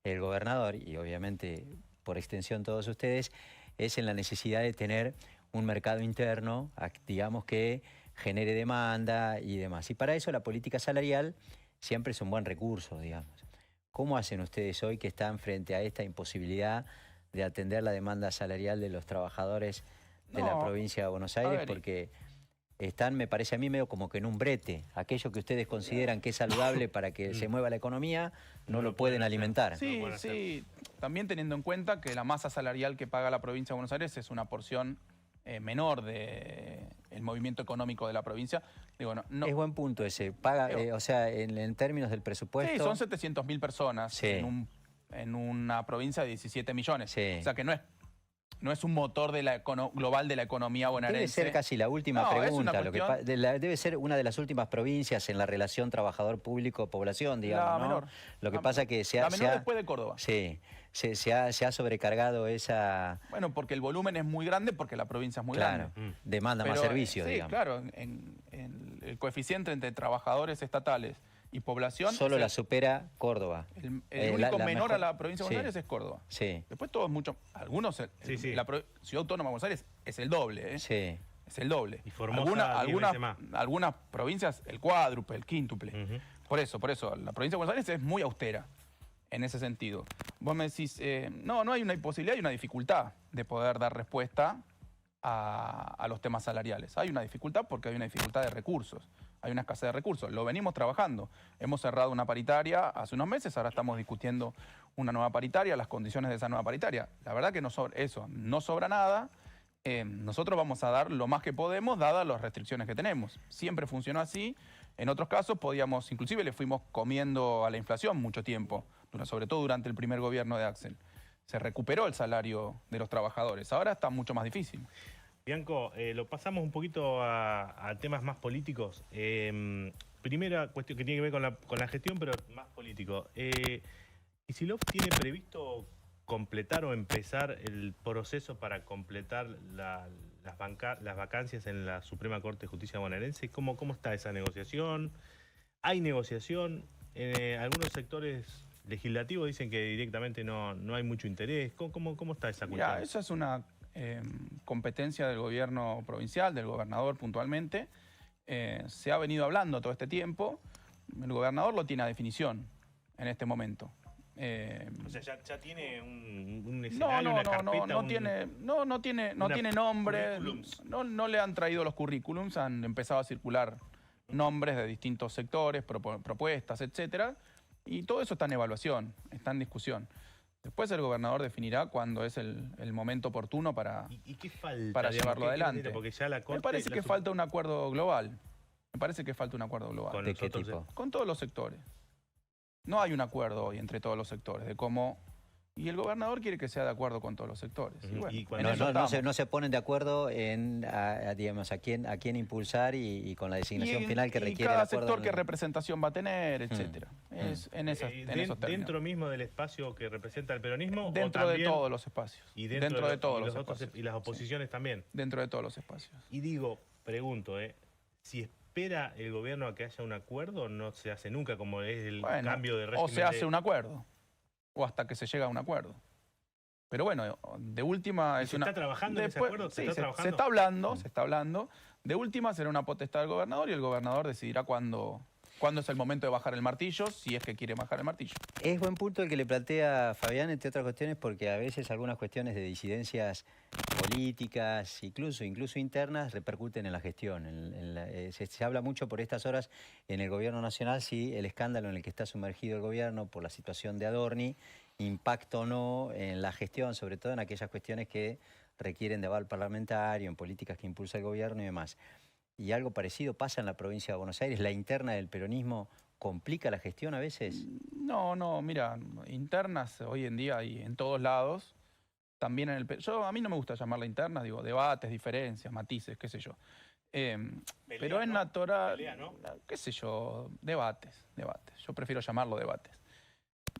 el gobernador, y obviamente por extensión todos ustedes, es en la necesidad de tener un mercado interno, digamos, que genere demanda y demás. Y para eso la política salarial siempre es un buen recurso, digamos. ¿Cómo hacen ustedes hoy que están frente a esta imposibilidad de atender la demanda salarial de los trabajadores de la provincia de Buenos Aires? Porque están, me parece a mí, medio como que en un brete. Aquello que ustedes consideran que es saludable para que se mueva la economía, no lo pueden alimentar. Sí, sí. También teniendo en cuenta que la masa salarial que paga la provincia de Buenos Aires es una porción menor del movimiento económico de la provincia. Digo, no. Es buen punto ese. Paga, o sea, en términos del presupuesto... Sí, son 700.000 personas en una provincia de 17 millones. Sí. O sea que no es un motor de global de la economía bonaerense. Debe ser casi la última pregunta. Debe ser una de las últimas provincias en la relación trabajador público-población, digamos, la ¿no? menor. Lo que pasa que la menor después de Córdoba. Sí. Se ha sobrecargado esa... Bueno, porque el volumen es muy grande, porque la provincia es muy grande. Demanda más servicios, digamos. Claro, en el coeficiente entre trabajadores estatales y población... Solo la supera Córdoba. El único menor a la provincia de Buenos Aires es Córdoba. Sí. Después todos mucho... Algunos... La Ciudad Autónoma de Buenos Aires es el doble, ¿eh? Sí. Es el doble. Y Formosa algunas provincias el cuádruple, el quíntuple. Por eso, la provincia de Buenos Aires es muy austera en ese sentido. Vos me decís, no hay una imposibilidad, hay una dificultad de poder dar respuesta a los temas salariales. Hay una dificultad porque hay una dificultad de recursos, hay una escasez de recursos. Lo venimos trabajando. Hemos cerrado una paritaria hace unos meses, ahora estamos discutiendo una nueva paritaria, las condiciones de esa nueva paritaria. La verdad que no sobra nada. Nosotros vamos a dar lo más que podemos, dadas las restricciones que tenemos. Siempre funcionó así. En otros casos podíamos, inclusive le fuimos comiendo a la inflación mucho tiempo, sobre todo durante el primer gobierno de Axel. Se recuperó el salario de los trabajadores, ahora está mucho más difícil. Bianco, lo pasamos un poquito a temas más políticos. Primera cuestión que tiene que ver con la gestión, pero más político. ¿Kicillof tiene previsto completar o empezar el proceso para completar las vacancias en la Suprema Corte de Justicia bonaerense? ¿Cómo está esa negociación? ¿Hay negociación? Algunos sectores legislativos dicen que directamente no hay mucho interés. ¿Cómo está esa cuestión? Mira, esa es una competencia del gobierno provincial, del gobernador puntualmente. Se ha venido hablando todo este tiempo. El gobernador lo tiene a definición en este momento. O sea, ya tiene un escenario, una carpeta... No tiene nombre, no le han traído los currículums, han empezado a circular nombres de distintos sectores, propuestas, etcétera, y todo eso está en evaluación, está en discusión. Después el gobernador definirá cuándo es el momento oportuno para llevarlo adelante. Porque ya la Corte, me parece que falta un acuerdo global. ¿De qué tipo? Con todos los sectores. No hay un acuerdo hoy entre todos los sectores de cómo... Y el gobernador quiere que sea de acuerdo con todos los sectores. Y bueno, no se ponen de acuerdo en digamos, a quién impulsar y con la designación final que requiere cada el acuerdo. Sector qué representación va a tener, etcétera. En esos términos. ¿Dentro mismo del espacio que representa el peronismo? Dentro de todos los espacios. Y dentro de todos los espacios. ¿Y las oposiciones también? Dentro de todos los espacios. Y pregunto, si espera el gobierno a que haya un acuerdo, no se hace nunca, como es el cambio de régimen. O se hace un acuerdo, o hasta que se llega a un acuerdo. Pero bueno, de última... ¿Se está trabajando en ese acuerdo? Sí, se está hablando. De última será una potestad del gobernador y el gobernador decidirá cuándo ¿Cuándo es el momento de bajar el martillo? Si es que quiere bajar el martillo. Es buen punto el que le plantea Fabián, entre otras cuestiones, porque a veces algunas cuestiones de disidencias políticas, incluso internas, repercuten en la gestión. Se habla mucho por estas horas en el gobierno nacional si el escándalo en el que está sumergido el gobierno por la situación de Adorni impacta o no en la gestión, sobre todo en aquellas cuestiones que requieren de aval parlamentario, en políticas que impulsa el gobierno y demás. Y algo parecido pasa en la provincia de Buenos Aires. ¿La interna del peronismo complica la gestión a veces? No, mira, internas hoy en día y en todos lados, también en el... A mí no me gusta llamarla interna, digo, debates, diferencias, matices, qué sé yo. Pero es natural, pelea, ¿no? qué sé yo, debates. Yo prefiero llamarlo debates.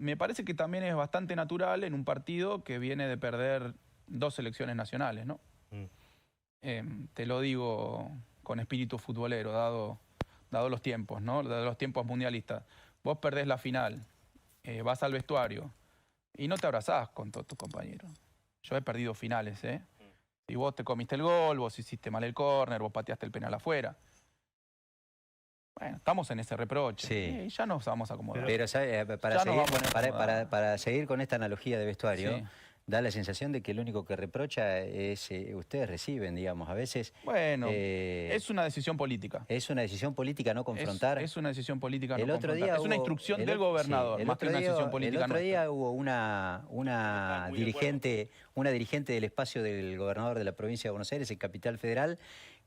Me parece que también es bastante natural en un partido que viene de perder 2 elecciones nacionales, ¿no? Te lo digo con espíritu futbolero, dado los tiempos, ¿no? Dado los tiempos mundialistas. Vos perdés la final, vas al vestuario y no te abrazás con todos tus compañeros. Yo he perdido finales, ¿eh? Si vos te comiste el gol, vos hiciste mal el córner, vos pateaste el penal afuera. Bueno, estamos en ese reproche. Sí. Y ya nos vamos a acomodar. Pero para seguir con esta analogía de vestuario, Sí. da la sensación de que lo único que reprocha es ustedes reciben, digamos, a veces... Bueno, es una decisión política. Es una decisión política no confrontar. Es una decisión política El no otro confrontar. día Es una instrucción del gobernador, sí, más que una decisión política el otro día nuestra. hubo una dirigente del espacio del gobernador de la provincia de Buenos Aires, en Capital Federal,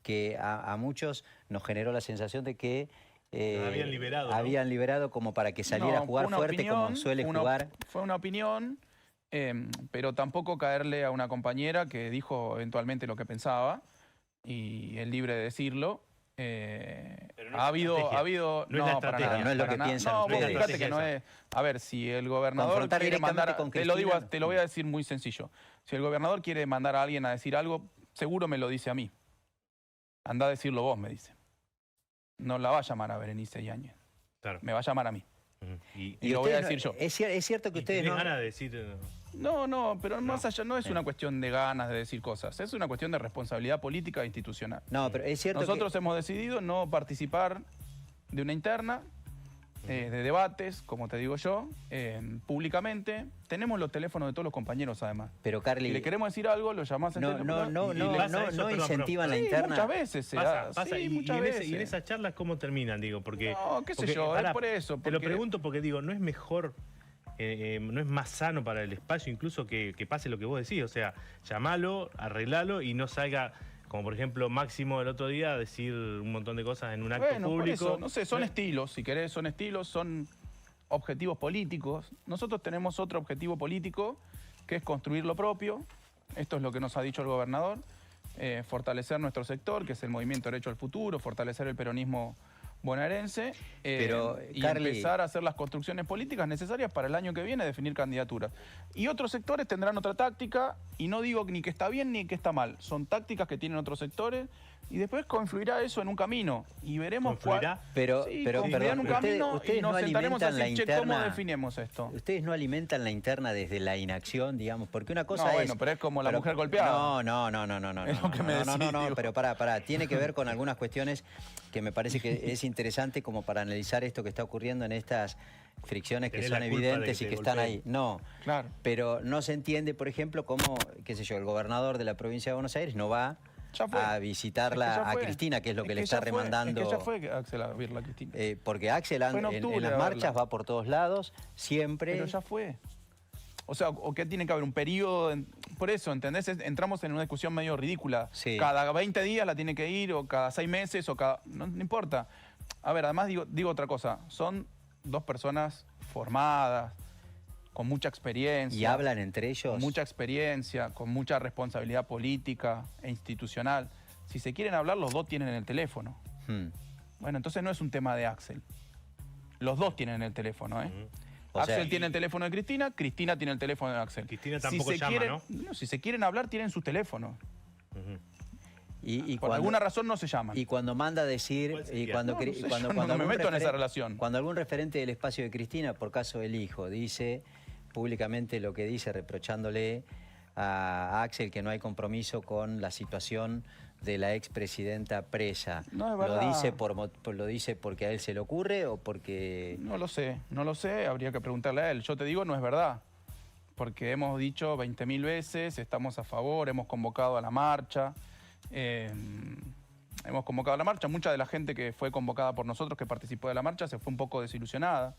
que a muchos nos generó la sensación de que habían liberado, ¿no? habían liberado como para que saliera a jugar fuerte como suele jugar. Fue una opinión, pero tampoco caerle a una compañera que dijo eventualmente lo que pensaba, y es libre de decirlo. Pero no ha habido, no es la para estrategia. nada, No es lo para que nada. piensan No, vos ustedes. fíjate que no es... A ver, si el gobernador Confrontar quiere directamente mandar... con Te lo Cristina. voy a decir muy sencillo. Si el gobernador quiere mandar a alguien a decir algo, seguro me lo dice a mí. Anda a decirlo vos, me dice. No la va a llamar a Berenice Yáñez. Claro. Me va a llamar a mí. Y lo voy a decir yo. Es cierto que ustedes ¿Tienes no... ganas de decir...? No, pero más allá no es una cuestión de ganas de decir cosas, es una cuestión de responsabilidad política e institucional. No, pero es cierto Nosotros hemos decidido no participar de una interna, de debates, como te digo yo, públicamente. Tenemos los teléfonos de todos los compañeros, además. Pero, Carly... Si le queremos decir algo, lo llamás en teléfono. No incentivan la interna. Muchas veces se da. Pasa. Sí, Y muchas veces. y en esas charlas, ¿cómo terminan? Digo, porque... No, qué sé porque, yo, pará, es por eso. Te lo porque- pregunto porque digo, ¿no es mejor, no es más sano para el espacio incluso que pase lo que vos decís? O sea, llamalo, arreglalo y no salga... Como por ejemplo Máximo el otro día, decir un montón de cosas en un acto Bueno, por público. eso, no sé, son estilos, si querés, son estilos, son objetivos políticos. Nosotros tenemos otro objetivo político, que es construir lo propio. Esto es lo que nos ha dicho el gobernador. Fortalecer nuestro sector, que es el Movimiento Derecho al Futuro, fortalecer el peronismo bonaerense, Pero, y Carly, empezar a hacer las construcciones políticas necesarias para el año que viene definir candidaturas. Y otros sectores tendrán otra táctica, y no digo ni que está bien ni que está mal, son tácticas que tienen otros sectores, y después confluirá eso en un camino, y veremos ¿Confluirá? Pero, Sí, pero confluirá en un camino ustedes y nos no sentaremos a alimentan la decir, che, ¿cómo interna... definimos esto? Ustedes no alimentan la interna desde la inacción, digamos, porque una cosa No, es... bueno, pero es como la mujer golpeada. No. Es lo que me decís, digo. Pero pará. Tiene que ver con algunas cuestiones que me parece que es interesante como para analizar esto que está ocurriendo en estas fricciones que Tenés son la culpa de evidentes que y te que están golpeen. ahí. No, Claro. pero no se entiende, por ejemplo, cómo, qué sé yo, el gobernador de la provincia de Buenos Aires no va Ya fue. a visitarla Es que ya a fue. Cristina, que es lo que le ya está fue, remandando. Es que ya fue Axel a verla, Cristina. Porque Axel Fue en en octubre las a marchas verla. va por todos lados, siempre. Pero ya fue. O sea, o que tiene que haber un periodo... Por eso, ¿entendés? Entramos en una discusión medio ridícula. Sí. Cada 20 días la tiene que ir, o cada 6 meses, o cada... No importa. A ver, además digo otra cosa. Son 2 personas formadas, con mucha experiencia. ¿Y hablan entre ellos? Con mucha experiencia, con mucha responsabilidad política e institucional. Si se quieren hablar, los 2 tienen el teléfono. Bueno, entonces no es un tema de Axel. Los 2 tienen el teléfono, ¿eh? O sea, Axel tiene el teléfono de Cristina, Cristina tiene el teléfono de Axel. Cristina tampoco llama, quieren, ¿no? Si se quieren hablar, tienen sus teléfonos. Y Por alguna razón no se llaman. Y cuando manda a decir, ¿Cuál sería? y cuando, No, no sé, yo no me algún meto en esa referen- relación. Cuando algún referente del espacio de Cristina, por caso el hijo, dice públicamente lo que dice, reprochándole a Axel que no hay compromiso con la situación de la expresidenta presa, No es verdad. ¿lo dice porque a él se le ocurre o porque...? No lo sé, habría que preguntarle a él. Yo te digo, no es verdad, porque hemos dicho 20.000 veces, estamos a favor, hemos convocado a la marcha, mucha de la gente que fue convocada por nosotros, que participó de la marcha, se fue un poco desilusionada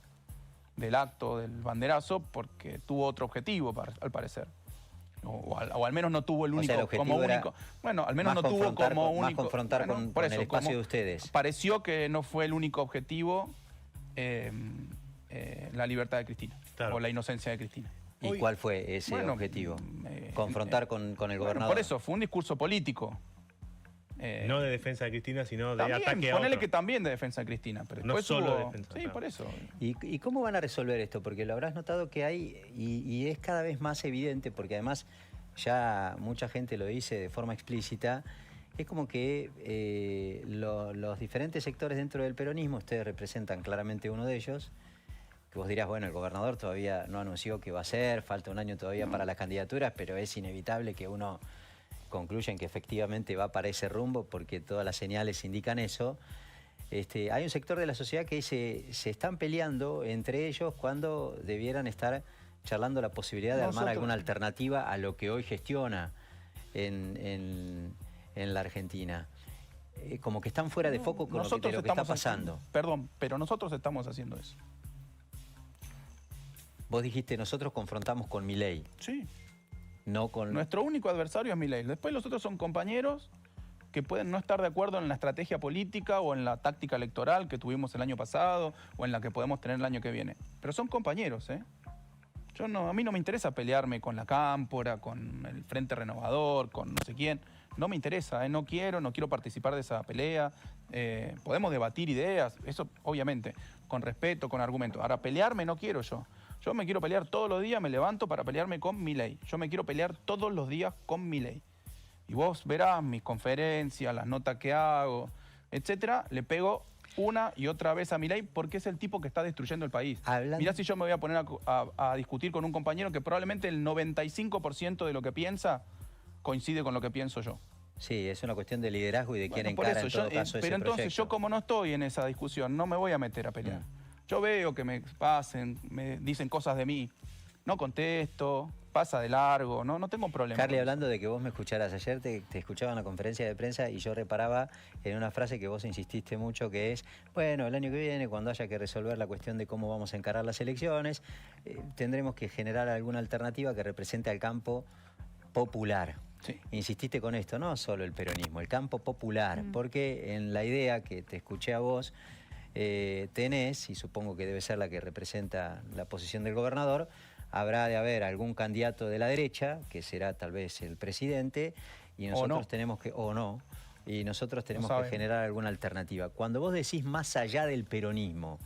del acto, del banderazo, porque tuvo otro objetivo, al parecer. O al menos no tuvo el único, O sea, el como único. Bueno, al menos no tuvo como único. Más confrontar bueno, con el espacio de ustedes. Pareció que no fue el único objetivo la libertad de Cristina, Claro. o la inocencia de Cristina. ¿Y cuál fue ese objetivo? Confrontar con el gobernador. Por eso, fue un discurso político. No de defensa de Cristina, sino de También, ataque a ponele otro. que también de defensa de Cristina, pero No después solo hubo... defensa, Sí, claro. por eso. ¿Y cómo van a resolver esto? Porque lo habrás notado que hay, y es cada vez más evidente, porque además ya mucha gente lo dice de forma explícita, es como que los diferentes sectores dentro del peronismo, ustedes representan claramente uno de ellos, que vos dirás, bueno, el gobernador todavía no anunció qué va a hacer, falta un año todavía para las candidaturas, pero es inevitable que uno concluya en que efectivamente va para ese rumbo, porque todas las señales indican eso. Hay un sector de la sociedad que se están peleando entre ellos cuando debieran estar charlando la posibilidad de armar alguna alternativa a lo que hoy gestiona en la Argentina. Como que están fuera de foco con lo que está pasando. Perdón, pero nosotros estamos haciendo eso. Vos dijiste, nosotros confrontamos con Milei. Sí. No con... Nuestro único adversario es Milei. Después los otros son compañeros que pueden no estar de acuerdo en la estrategia política o en la táctica electoral que tuvimos el año pasado o en la que podemos tener el año que viene. Pero son compañeros, ¿eh? A mí no me interesa pelearme con la Cámpora, con el Frente Renovador, con no sé quién. No me interesa, ¿eh? No quiero participar de esa pelea. Podemos debatir ideas, eso obviamente, con respeto, con argumentos. Ahora, pelearme no quiero yo. Yo me quiero pelear todos los días, me levanto para pelearme con Milei. Yo me quiero pelear todos los días con Milei. Y vos verás mis conferencias, las notas que hago, etcétera, le pego una y otra vez a Milei porque es el tipo que está destruyendo el país. Mirá si yo me voy a poner a discutir con un compañero que probablemente el 95% de lo que piensa coincide con lo que pienso yo. Sí, es una cuestión de liderazgo y de quién encara en todo caso ese pero entonces proyecto. yo, como no estoy en esa discusión, no me voy a meter a pelear. Yo veo que me pasen, me dicen cosas de mí, no contesto, pasa de largo, no tengo problema. Carly, hablando de que vos me escucharas ayer, te escuchaba en la conferencia de prensa y yo reparaba en una frase que vos insististe mucho, que es, bueno, el año que viene, cuando haya que resolver la cuestión de cómo vamos a encarar las elecciones, tendremos que generar alguna alternativa que represente al campo popular. Sí. Insististe con esto, no solo el peronismo, el campo popular, porque en la idea que te escuché a vos, tenés, y supongo que debe ser la que representa la posición del gobernador, habrá de haber algún candidato de la derecha, que será tal vez el presidente, y nosotros tenemos que, y nosotros tenemos que generar alguna alternativa. Cuando vos decís más allá del peronismo,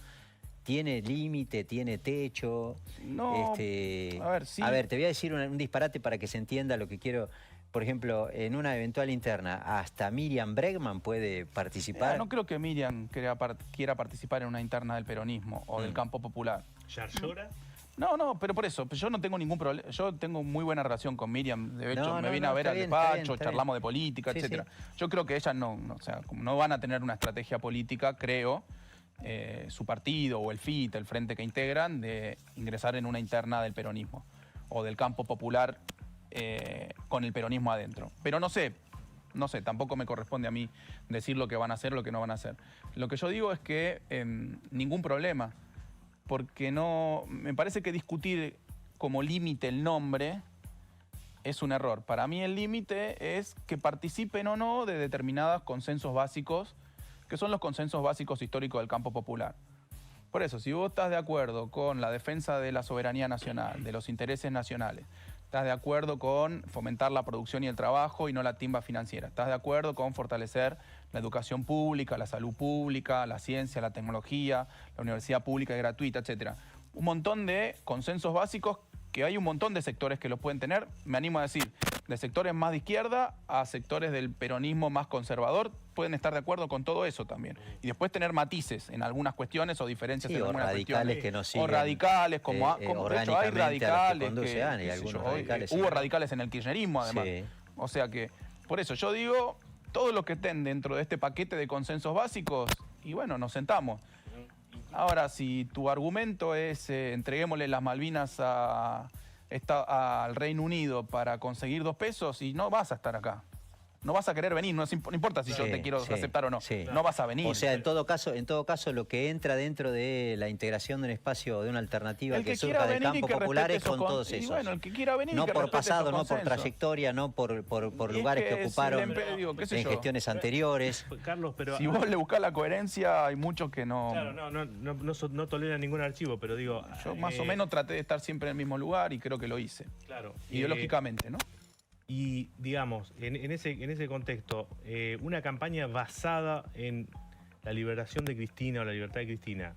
¿tiene límite, tiene techo? No, a ver, sí. A ver, te voy a decir un disparate para que se entienda lo que quiero. Por ejemplo, en una eventual interna, ¿hasta Miriam Bregman puede participar? No creo que Miriam quiera participar en una interna del peronismo o del campo popular. ¿Yarlora? No, pero por eso, yo no tengo ningún problema. Yo tengo muy buena relación con Miriam. De hecho, me vine a ver al despacho, charlamos de política, etcétera. Sí. Yo creo que ellas no van a tener una estrategia política, creo, su partido o el FIT, el frente que integran, de ingresar en una interna del peronismo o del campo popular con el peronismo adentro. Pero no sé, tampoco me corresponde a mí decir lo que van a hacer o lo que no van a hacer. Lo que yo digo es que ningún problema, porque me parece que discutir como límite el nombre es un error. Para mí el límite es que participen o no de determinados consensos básicos, que son los consensos básicos históricos del campo popular. Por eso, si vos estás de acuerdo con la defensa de la soberanía nacional, de los intereses nacionales, estás de acuerdo con fomentar la producción y el trabajo y no la timba financiera, estás de acuerdo con fortalecer la educación pública, la salud pública, la ciencia, la tecnología, la universidad pública y gratuita, etcétera. Un montón de consensos básicos que hay un montón de sectores que los pueden tener, me animo a decir, de sectores más de izquierda a sectores del peronismo más conservador, pueden estar de acuerdo con todo eso también. Y después tener matices en algunas cuestiones o diferencias en algunas radicales cuestiones. Que no siguen, o radicales, de hecho hay radicales hubo radicales en el kirchnerismo además. Sí. O sea que, por eso yo digo, todo lo que estén dentro de este paquete de consensos básicos, y bueno, nos sentamos. Ahora, si tu argumento es entreguémosle las Malvinas al Reino Unido para conseguir 2 pesos, y no vas a estar acá. No vas a querer venir, no importa si yo te quiero aceptar o no. Sí. No vas a venir. O sea, en todo caso, lo que entra dentro de la integración de un espacio, de una alternativa que surja del campo popular es con todos esos. Bueno, el que quiera venir, no que por respete pasado, esos no por consensos. trayectoria, no por lugares que ocuparon en gestiones anteriores. Carlos, pero si vos le buscás la coherencia, hay muchos que no... Claro, no toleran ningún archivo, pero digo... Yo más o menos traté de estar siempre en el mismo lugar y creo que lo hice. Claro. Ideológicamente, ¿no? Y digamos, en ese contexto, una campaña basada en la liberación de Cristina o la libertad de Cristina,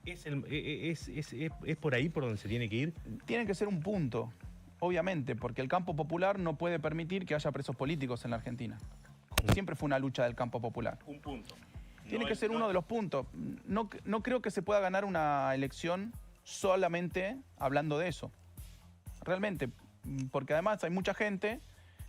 ¿es por ahí por donde se tiene que ir? Tiene que ser un punto, obviamente, porque el campo popular no puede permitir que haya presos políticos en la Argentina. Siempre fue una lucha del campo popular. Un punto. Tiene que ser uno de los puntos. No creo que se pueda ganar una elección solamente hablando de eso. Realmente, porque además hay mucha gente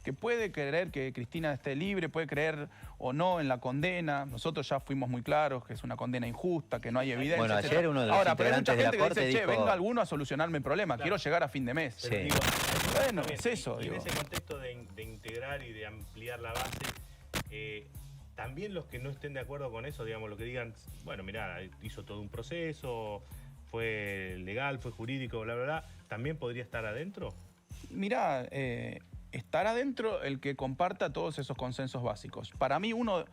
que puede creer que Cristina esté libre, puede creer o no en la condena. Nosotros ya fuimos muy claros que es una condena injusta, que no hay evidencia. Bueno, etcétera. ayer uno de los Ahora, pero hay mucha integrantes de la gente que Corte dice, che, dijo... venga alguno a solucionarme el problema, quiero llegar a fin de mes. Sí. Digo, Bueno, también, es eso. y en Digo. ese contexto de integrar y de ampliar la base, también los que no estén de acuerdo con eso, digamos, lo que digan, bueno, mirá, hizo todo un proceso, fue legal, fue jurídico, bla, bla, bla, ¿también podría estar adentro? Mirá, estar adentro el que comparta todos esos consensos básicos. Para mí, uno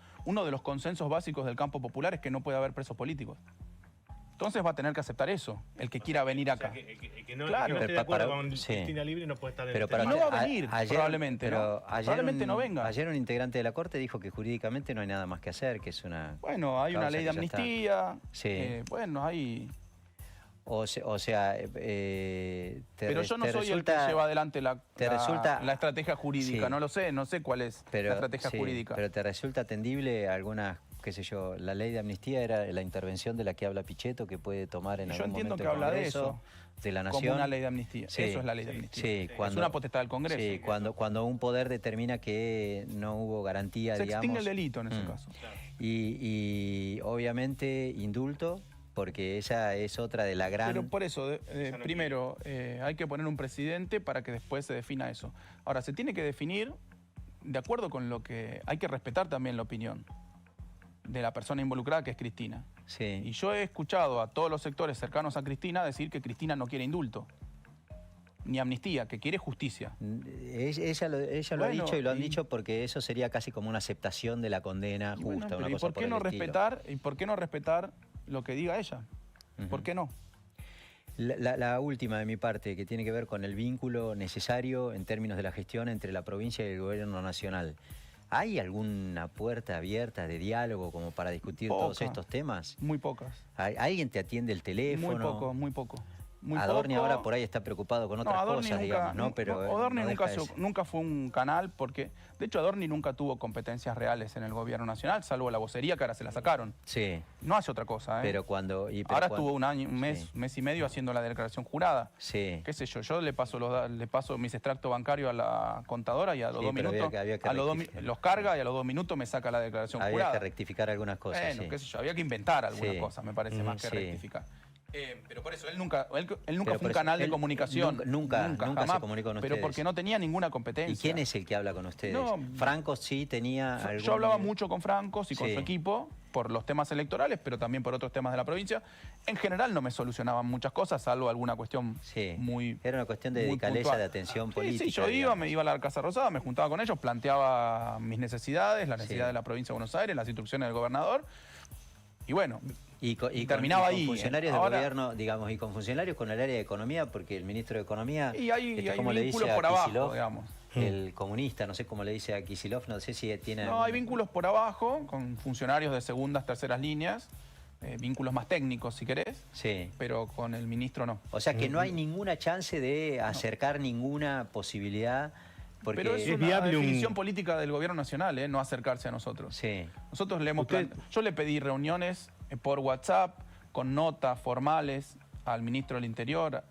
de los consensos básicos del campo popular es que no puede haber presos políticos. Entonces va a tener que aceptar eso, el que quiera venir acá. O sea, el que no, Claro. el que no esté de acuerdo Para- con sí. Cristina Libre no puede estar Pero dentro. para Y no va a venir, probablemente, pero ¿no? Probablemente no venga. Ayer un integrante de la Corte dijo que jurídicamente no hay nada más que hacer, que es una... Bueno, hay una causa ley de que ya está. amnistía. Sí. Bueno, hay... O sea, Pero yo no soy el que lleva adelante la estrategia jurídica, Sí. no sé cuál es la estrategia sí, jurídica. pero ¿te resulta atendible algunas, qué sé yo, la ley de amnistía era la intervención de la que habla Pichetto, que puede tomar en Yo algún entiendo momento que el habla de Congreso, eso, de la Nación? como una ley de amnistía. Sí. Eso es la ley de amnistía. Sí, Es una potestad del Congreso. Sí, cuando un poder determina que no hubo garantía, Se digamos... extingue el delito en ese caso. Y obviamente indulto, porque esa es otra de la gran... Pero por eso, primero, hay que poner un presidente para que después se defina eso. Ahora, se tiene que definir de acuerdo con lo que... Hay que respetar también la opinión de la persona involucrada, que es Cristina. Sí. Y yo he escuchado a todos los sectores cercanos a Cristina decir que Cristina no quiere indulto, ni amnistía, que quiere justicia. Ella lo ha Bueno, dicho y lo han dicho porque eso sería casi como una aceptación de la condena Y bueno, justa, pero una ¿y cosa por qué el no estilo. respetar lo que diga ella? ¿Por qué no? La última de mi parte, que tiene que ver con el vínculo necesario en términos de la gestión entre la provincia y el gobierno nacional. ¿Hay alguna puerta abierta de diálogo como para discutir todos Poca. estos temas? Muy pocas. ¿Alguien te atiende el teléfono? Muy poco, muy poco. Muy Adorni poco. ahora por ahí está preocupado con otras Adorni cosas, digamos, ¿no? Pero Adorni no nunca, deja de ser. nunca fue un canal porque, de hecho, Adorni nunca tuvo competencias reales en el gobierno nacional, salvo la vocería que ahora se la sacaron. Sí, No hace otra cosa, ¿eh? pero cuando... Ahora estuvo un año, un mes y medio haciendo la declaración jurada. Sí. Qué sé yo le paso mis extractos bancarios a la contadora y a los Sí, 2 pero minutos había que rectificar. los carga y a los 2 minutos me saca la declaración Había jurada. que rectificar algunas cosas, Bueno, sí. qué sé yo, había que inventar algunas Sí. cosas, me parece, más que Sí. rectificar. Pero por eso, él nunca Pero fue un por eso, canal de él comunicación. nunca jamás, se comunicó con pero ustedes. porque no tenía ninguna competencia. ¿Y quién es el que habla con ustedes? No, Franco sí tenía algún... Yo hablaba mucho con Francos y con Sí. su equipo por los temas electorales, pero también por otros temas de la provincia. En general no me solucionaban muchas cosas, salvo alguna cuestión Sí. muy Era una cuestión de muy delicadeza, puntual. de atención Sí, política. sí, yo digamos. me iba a la Casa Rosada, me juntaba con ellos, planteaba mis necesidades, la necesidad Sí. de la provincia de Buenos Aires, las instrucciones del gobernador. Y bueno, Y terminaba con ahí. funcionarios Ahora- del gobierno, digamos, y con funcionarios con el área de economía, porque el ministro de Economía, y hay ¿cómo le dice vínculos a por abajo, Kicillof? digamos. El comunista, no sé cómo le dice a Kicillof, no sé si tiene... No, hay vínculos por abajo con funcionarios de segundas, terceras líneas, vínculos más técnicos si querés, Sí. pero con el ministro no. O sea que no hay ninguna chance de acercar ninguna posibilidad, porque... Pero es ¿Es una viable definición política del gobierno nacional, no acercarse a nosotros. Sí. Nosotros le hemos Usted- yo le pedí reuniones por WhatsApp con notas formales al ministro del Interior,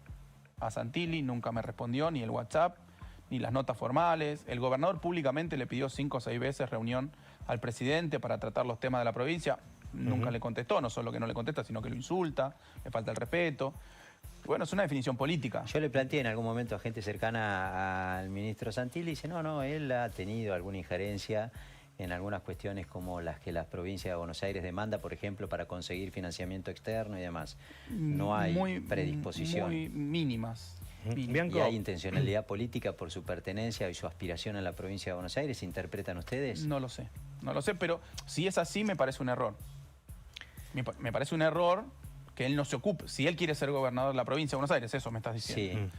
a Santilli, nunca me respondió ni el WhatsApp, ni las notas formales. El gobernador públicamente le pidió 5 o 6 veces reunión al presidente para tratar los temas de la provincia. Nunca le contestó, no solo que no le contesta, sino que lo insulta, le falta el respeto. Bueno, es una definición política. Yo le planteé en algún momento a gente cercana al ministro Santilli y dice, no, él ha tenido alguna injerencia en algunas cuestiones como las que la provincia de Buenos Aires demanda, por ejemplo, para conseguir financiamiento externo y demás. No hay predisposición. Muy mínimas. Bianco, ¿Y hay intencionalidad política por su pertenencia y su aspiración a la provincia de Buenos Aires? ¿Interpretan ustedes? No lo sé, pero si es así me parece un error. Me parece un error que él no se ocupe. Si él quiere ser gobernador de la provincia de Buenos Aires, eso me estás diciendo. Sí.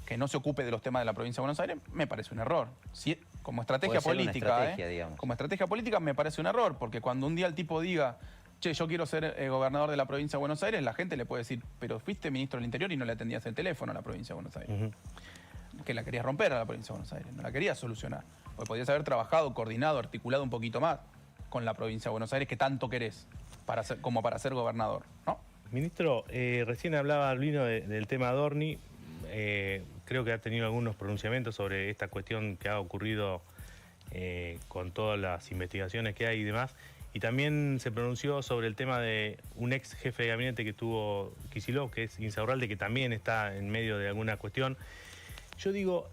Que no se ocupe de los temas de la provincia de Buenos Aires, me parece un error. Si, como estrategia Puede ser una política, estrategia, digamos. como estrategia política me parece un error, porque cuando un día el tipo diga, che, yo quiero ser gobernador de la provincia de Buenos Aires, la gente le puede decir, pero fuiste ministro del Interior y no le atendías el teléfono a la provincia de Buenos Aires. Que la querías romper a la provincia de Buenos Aires, no la querías solucionar. Porque podías haber trabajado, coordinado, articulado un poquito más con la provincia de Buenos Aires que tanto querés como para ser gobernador, ¿no? Ministro, recién hablaba Albino del tema Adorni. Creo que ha tenido algunos pronunciamientos sobre esta cuestión que ha ocurrido con todas las investigaciones que hay y demás. Y también se pronunció sobre el tema de un ex jefe de gabinete que tuvo Kicillof, que es Insaurralde, que también está en medio de alguna cuestión. Yo digo,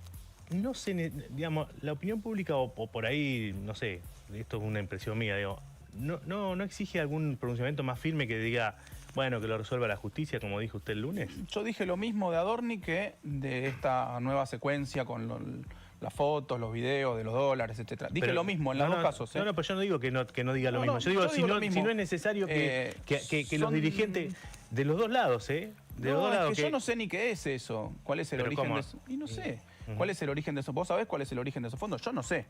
no sé, digamos, la opinión pública o por ahí, no sé, esto es una impresión mía, digo, no exige algún pronunciamiento más firme que diga, bueno, que lo resuelva la justicia, como dijo usted el lunes. Yo dije lo mismo de Adorni que de esta nueva secuencia con las fotos, los videos de los dólares, etcétera. Dije lo mismo en los dos casos. No, pero yo no digo que no diga lo mismo. Yo digo, si no es necesario que los dirigentes de los dos lados, de los dos lados. Yo no sé ni qué es eso. ¿Cuál es el origen de eso? Y no sé. ¿Cuál es el origen de eso? ¿Vos sabés cuál es el origen de esos fondos? Yo no sé.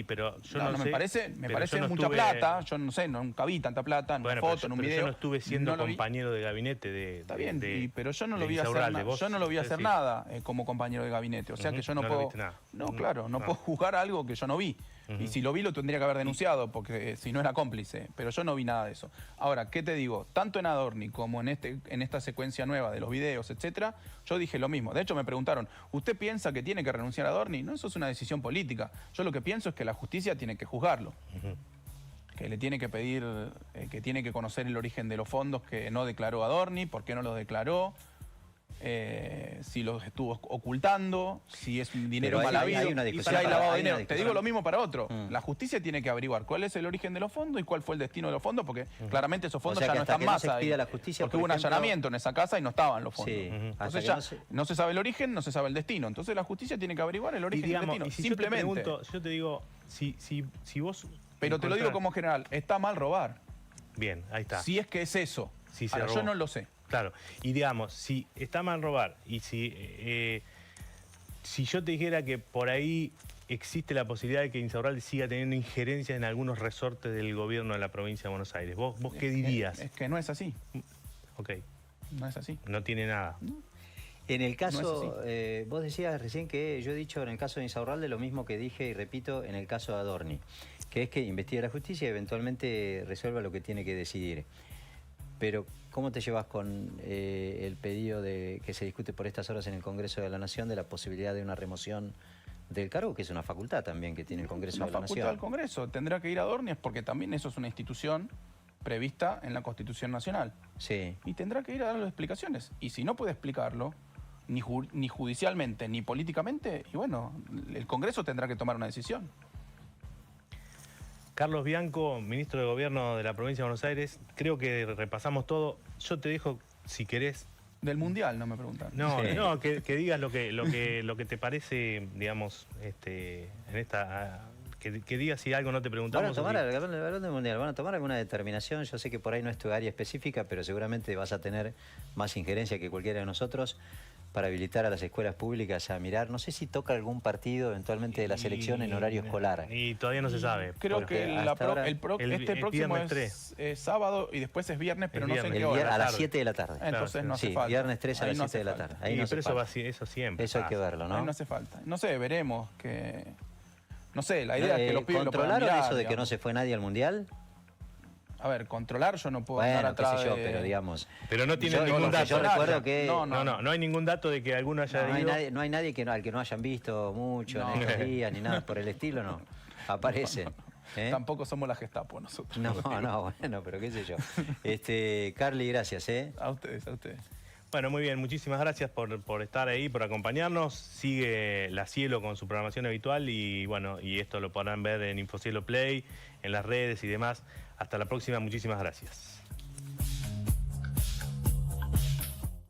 Pero yo no sé. Me parece mucha plata. Yo no sé, nunca vi tanta plata en una foto, en un video. Yo no estuve siendo compañero de gabinete de. Está bien, pero yo no lo vi hacer nada. Yo no lo vi hacer nada como compañero de gabinete. O sea que yo no puedo. No, claro, no puedo juzgar algo que yo no vi. Y si lo vi, lo tendría que haber denunciado, porque si no era cómplice. Pero yo no vi nada de eso. Ahora, ¿qué te digo? Tanto en Adorni como en esta secuencia nueva de los videos, etcétera, yo dije lo mismo. De hecho, me preguntaron, ¿usted piensa que tiene que renunciar a Adorni? No, eso es una decisión política. Yo lo que pienso es que la justicia tiene que juzgarlo. Que le tiene que pedir, que tiene que conocer el origen de los fondos que no declaró Adorni, por qué no los declaró. Si los estuvo ocultando, si es dinero mal habido, si hay lavado de dinero. Te digo lo mismo para otro. La justicia tiene que averiguar cuál es el origen de los fondos y cuál fue el destino de los fondos, porque claramente esos fondos ya no están más ahí. Porque hubo un allanamiento en esa casa y no estaban los fondos. Entonces ya no se sabe el origen, no se sabe el destino. Entonces la justicia tiene que averiguar el origen y el destino. Si simplemente. Yo te digo, si vos... Pero te lo digo como general, está mal robar. Bien, ahí está. Si es que es eso. Ahora, yo no lo sé. Claro, y digamos, si está mal robar y si yo te dijera que por ahí existe la posibilidad de que Insaurralde siga teniendo injerencias en algunos resortes del gobierno de la provincia de Buenos Aires, ¿vos qué dirías? Es que no es así. Ok. No es así. No tiene nada. No. En el caso, vos decías recién que yo he dicho en el caso de Insaurralde lo mismo que dije y repito en el caso de Adorni, que es que investigue la justicia y eventualmente resuelva lo que tiene que decidir. Pero, ¿cómo te llevas con el pedido que se discute por estas horas en el Congreso de la Nación de la posibilidad de una remoción del cargo, que es una facultad también que tiene el Congreso de la Nación? Una facultad del Congreso. Tendrá que ir a Adorni porque también eso es una institución prevista en la Constitución Nacional. Sí. Y tendrá que ir a dar las explicaciones. Y si no puede explicarlo, ni judicialmente, ni políticamente, y bueno, el Congreso tendrá que tomar una decisión. Carlos Bianco, ministro de Gobierno de la provincia de Buenos Aires, creo que repasamos todo. Yo te dejo, si querés... Del Mundial, no me preguntan. No, que digas lo que te parece, digamos, en esta... Que digas si algo no te preguntamos. Van a tomar el Balón del Mundial, van a tomar alguna determinación. Yo sé que por ahí no es tu área específica, pero seguramente vas a tener más injerencia que cualquiera de nosotros para habilitar a las escuelas públicas a mirar. No sé si toca algún partido eventualmente de la selección en horario escolar. Y todavía no se sabe. Creo que este próximo es sábado y después es viernes, pero no sé en qué hora. A las 7 de la tarde. Entonces no hace falta. Viernes 3 a las 7 de la tarde. Ahí no pero eso siempre. Eso hay que verlo, ¿no? Ahí no hace falta. No sé, veremos que... No sé, la idea es que los pibes lo puedan ¿Controlaron mirar, eso de que no se fue nadie al Mundial? A ver, controlar yo no puedo andar Bueno, qué atrás sé yo, de... pero digamos... Pero no tienen Yo- ningún lo que dato. yo recuerdo que... No hay ningún dato de que alguno haya No hay ido. nadie, no hay nadie al que no hayan visto mucho No. en estos días, ni nada por el estilo, no. Aparecen. ¿eh? Tampoco somos la Gestapo nosotros. No, bueno, pero qué sé yo. Carly, gracias, ¿eh? A ustedes, a ustedes. Bueno, muy bien, muchísimas gracias por estar ahí, por acompañarnos. Sigue La Cielo con su programación habitual y bueno, y esto lo podrán ver en Infocielo Play, en las redes y demás. Hasta la próxima, muchísimas gracias.